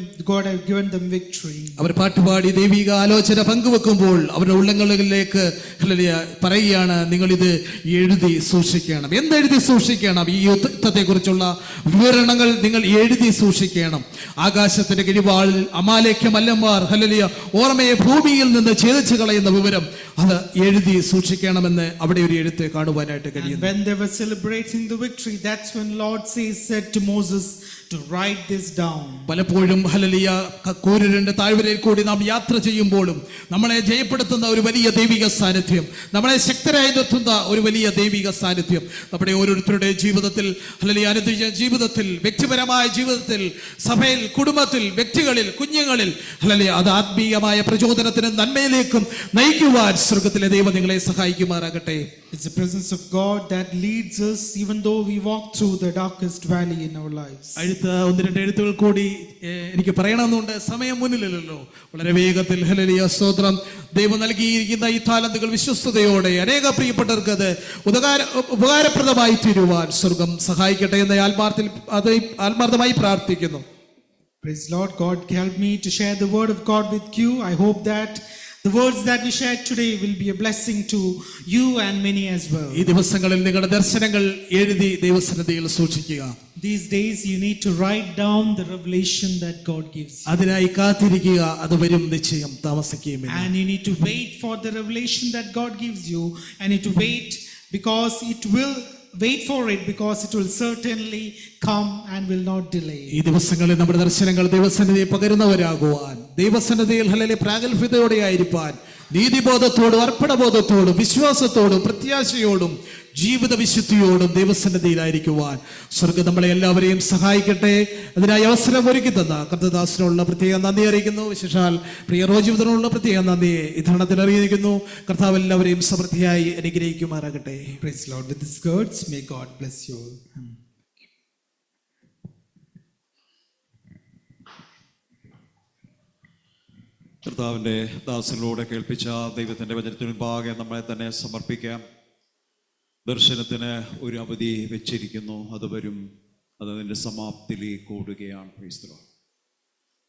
victory. അവർ പാട്ടുപാടി ദൈവിക ആലോചന പങ്കുവെക്കുമ്പോൾ അവരുടെ ഉള്ളങ്ങളിലേക്ക് ഹല്ലേലൂയ പറയുകയാണ്, നിങ്ങൾ ഇത് എഴുതി സൂക്ഷിക്കണം. എന്തെഴുതി സൂക്ഷിക്കണം? ഈ യുദ്ധത്തെ കുറിച്ചുള്ള വിവരണങ്ങൾ നിങ്ങൾ എഴുതി സൂക്ഷിക്കണം. ആകാശത്തിന്റെ കിഴിവാളിൽ അമാലേക്യ മല്ലന്മാർ ഹല്ലേലൂയ ഓർമ്മയെ ഭൂമിയിൽ നിന്ന് ഛേദിച്ചു കളയുന്ന വിവരം അത് എഴുതി സൂക്ഷിക്കണമെന്ന് അവിടെ ഒരു എഴുത്ത് കാണുവാനായിട്ട് കഴിയും. When they were celebrating the victory, that's when Lord said to Moses to write this down. പലപ്പോഴും ഹല്ലേലൂയ കൂരിരുണ്ട താഴ്വരയിൽ കൂടി നാം യാത്ര ചെയ്യുമ്പോഴും നമ്മളെ ജയപ്പെടുത്തുന്ന ഒരു വലിയ ദൈവിക സാന്നിധ്യം, നമ്മളെ ശക്തരായി നിർത്തുന്ന ഒരു വലിയ ദൈവിക സാന്നിധ്യം നമ്മുടെ ഓരോരുത്തരുടെ ജീവിതത്തിൽ ഹല്ലേലൂയ അനുദിന ജീവിതത്തിൽ, വ്യക്തിപരമായ ജീവിതത്തിൽ, സഭയിൽ, കുടുംബത്തിൽ, വ്യക്തികളിൽ, കുഞ്ഞുങ്ങളിൽ ഹല്ലേലൂയ അത് ആത്മീയമായ പ്രചോദനത്തിനും നന്മയിലേക്കും നയിക്കുവാൻ സ്വർഗ്ഗത്തിലെ ദൈവം നിങ്ങളെ സഹായിക്കുമാറാകട്ടെ. It's the presence of God that leads us even though we walk through the darkest valley in our lives. അടുത്ത ഒന്ന് രണ്ട് എഴുത്തുകൾ കൂടി എനിക്ക് പറയണമെന്നുണ്ട്, സമയം മുന്നിലല്ലോ. വളരെ വേഗത്തിൽ ഹല്ലേലൂയ സ്തോത്രം. ദൈവം നൽകിയിരിക്കുന്ന ഈ താലന്തുകൾ വിശ്വസ്തയോടെ അനേക പ്രിയപ്പെട്ടവർക്ക് അത് ഉപകാരപ്രദമായി തീരുവാൻ സ്വർഗം സഹായിക്കട്ടെ എന്ന് ആത്മാർത്ഥമായി പ്രാർത്ഥിക്കുന്നു. Praise Lord. God help me to share the word of God with you. I hope that the words that we shared today will be a blessing to you and many as well. ഈ ദിവസങ്ങളിൽ നിങ്ങളുടെ ദർശനങ്ങൾ എഴുതി ദൈവസന്നിധിയിൽ സൂക്ഷിക്കുക. These days you need to write down the revelation that God gives you. അതിനായി കാത്തിരിക്കുക, അത് വരും നിശ്ചയം, താമസിക്കുകയുമില്ല. And you need to wait for the revelation that God gives you, and you need to wait because it will wait for it because it will certainly come and will not delay. ഈ ദിവസങ്ങളിൽ നമ്മുടെ ദർശനങ്ങൾ ദൈവസന്നിധിയിൽ പകരുന്നവരാകുവാൻ, ദൈവസന്നിധിയിൽ hallelujah പ്രാഗൽഭ്യതയോടെ ആയിരിക്കാൻ, നീതിബോധത്തോടും അർപ്പണബോധത്തോടും വിശ്വാസത്തോടും പ്രത്യാശയോടും ജീവിത വിശുദ്ധിയോടും ദൈവസന്നിധിയിലായിരിക്കുവാൻ സ്വർഗ്ഗം നമ്മളെ എല്ലാവരെയും സഹായിക്കട്ടെ. അതിനായി അവസരം ഒരുക്കി തന്ന കർത്തദാസിനുള്ള പ്രത്യേക നന്ദി അറിയിക്കുന്നു. വിശേഷാൽ പ്രിയ റോജിവിതനുള്ള പ്രത്യേക നന്ദിയെ ഈ ധരണത്തിൽ അറിയിക്കുന്നു. കർത്താവ് എല്ലാവരെയും സമൃദ്ധിയായി അനുഗ്രഹിക്കുമാറാകട്ടെ. Praise the Lord. With these words, may God bless you all. കർത്താവിൻ്റെ ദാസനിലൂടെ കേൾപ്പിച്ച ദൈവത്തിൻ്റെ വചനത്തിന് മുമ്പാകെ നമ്മളെ തന്നെ സമർപ്പിക്കാം. ദർശനത്തിന് ഒരു അവധി വെച്ചിരിക്കുന്നു, അത് വരും, അത് അതിൻ്റെ സമാപ്തിയിലേക്ക് ഓടുകയാണ്. Price the Lord.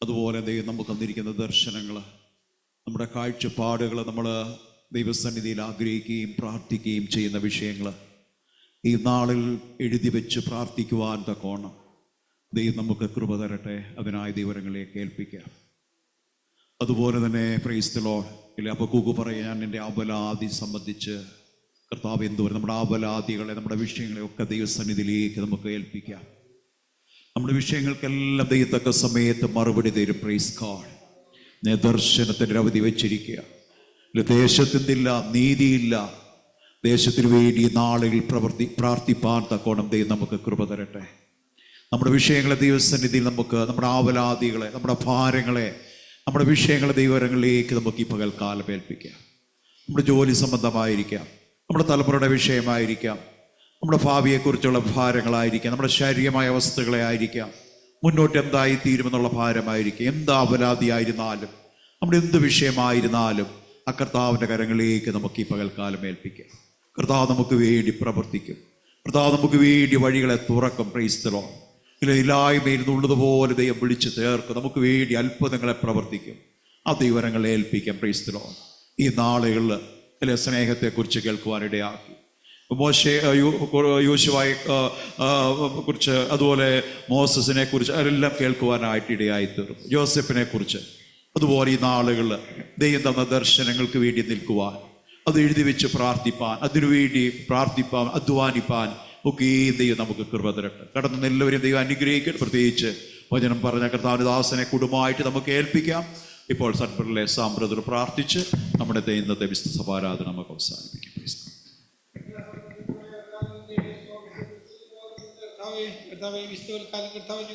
അതുപോലെ ദൈവം നമുക്ക് തന്നിരിക്കുന്ന ദർശനങ്ങൾ, നമ്മുടെ കാഴ്ചപ്പാടുകൾ, നമ്മൾ ദൈവസന്നിധിയിൽ ആഗ്രഹിക്കുകയും പ്രാർത്ഥിക്കുകയും ചെയ്യുന്ന വിഷയങ്ങൾ ഈ നാളിൽ എഴുതി വെച്ച് പ്രാർത്ഥിക്കുവാൻ തക്കോണം ദൈവം നമുക്ക് കൃപ തരട്ടെ. അതിനായി ദൈവങ്ങളെ കേൾപ്പിക്കാം. അതുപോലെ തന്നെ പ്രൈസ് ദി ലോർഡ്. ഹബക്കൂക്ക് പറയാൻ, ഞാൻ എൻ്റെ അപലാതി സംബന്ധിച്ച് കർത്താവ് എന്തുവരെ നമ്മുടെ അപലാദികളെ, നമ്മുടെ വിഷയങ്ങളെ ഒക്കെ ദൈവസന്നിധിയിലേക്ക് നമുക്ക് ഏൽപ്പിക്കാം. നമ്മുടെ വിഷയങ്ങൾക്കെല്ലാം ദൈവത്തക്ക സമയത്ത് മറുപടി തരും. Praise God. ഞാൻ ദർശനത്തിൻ്റെ അവധി വെച്ചിരിക്കുക. ദേശത്തിനില്ല, നീതിയില്ല. ദേശത്തിന് വേണ്ടി നാളുകളിൽ പ്രാർത്ഥിപ്പാൻ തക്കോണം ദൈവം നമുക്ക് കൃപ തരട്ടെ. നമ്മുടെ വിഷയങ്ങളെ ദൈവസന്നിധിയിൽ നമുക്ക്, നമ്മുടെ ആവലാദികളെ, നമ്മുടെ ഭാരങ്ങളെ, നമ്മുടെ വിഷയങ്ങളെ ദൈവങ്ങളിലേക്ക് നമുക്ക് ഈ പകൽക്കാലം ഏൽപ്പിക്കാം. നമ്മുടെ ജോലി സംബന്ധമായിരിക്കാം, നമ്മുടെ തലമുറയുടെ വിഷയമായിരിക്കാം, നമ്മുടെ ഭാവിയെക്കുറിച്ചുള്ള ഭാരങ്ങളായിരിക്കാം, നമ്മുടെ ശാരീരികമായ അവസ്ഥകളെ ആയിരിക്കാം, മുന്നോട്ട് എന്തായി തീരുമെന്നുള്ള ഭാരമായിരിക്കും, എന്ത് അപരാധിയായിരുന്നാലും, നമ്മുടെ എന്ത് വിഷയമായിരുന്നാലും ആ കർത്താവിൻ്റെ കരങ്ങളിലേക്ക് നമുക്ക് ഈ പകൽക്കാലം ഏൽപ്പിക്കാം. കർത്താവ് നമുക്ക് വേണ്ടി പ്രവർത്തിക്കും. കർത്താവ് നമുക്ക് വേണ്ടി വഴികളെ തുറക്കും. Praise the lord. ഇല്ലായ്മയിൽ നിന്നുള്ളതുപോലെ ദൈവം വിളിച്ചു ചേർക്കും. നമുക്ക് വേണ്ടി അത്ഭുതങ്ങളെ പ്രവർത്തിക്കും. ആ ദൈവങ്ങളെ ഏൽപ്പിക്കാം. Price the Lord. ഈ നാളുകളിൽ ചില സ്നേഹത്തെക്കുറിച്ച് കേൾക്കുവാനിടയാക്കി. യോശുവയെ കുറിച്ച്, അതുപോലെ മോസസിനെ കുറിച്ച് അതെല്ലാം കേൾക്കുവാനായിട്ട് ഇടയായി തീർന്നു. ജോസഫിനെ കുറിച്ച്. അതുപോലെ ഈ നാളുകളിൽ ദൈവം തന്ന ദർശനങ്ങൾക്ക് വേണ്ടി നിൽക്കുവാൻ, അത് എഴുതി വെച്ച് പ്രാർത്ഥിപ്പാൻ, അതിനുവേണ്ടി പ്രാർത്ഥിപ്പാൻ, അധ്വാനിപ്പാൻ ഒക്കെ ദൈവം നമുക്ക് കൃപ തരട്ടെ. കടന്ന് എല്ലാവരും ദൈവം അനുഗ്രഹിക്കട്ടെ. പ്രത്യേകിച്ച് വചനം പറഞ്ഞ കർത്താവിദാസനെ കുടുംബമായിട്ട് നമുക്ക് ഏൽപ്പിക്കാം. ഇപ്പോൾ സൺബറിലെ സാമ്പ്രതർ പ്രാർത്ഥിച്ച് നമ്മുടെ ഇന്നത്തെ വിശുദ്ധ സഭാരാധന നമുക്ക് അവസാനിപ്പിക്കാം.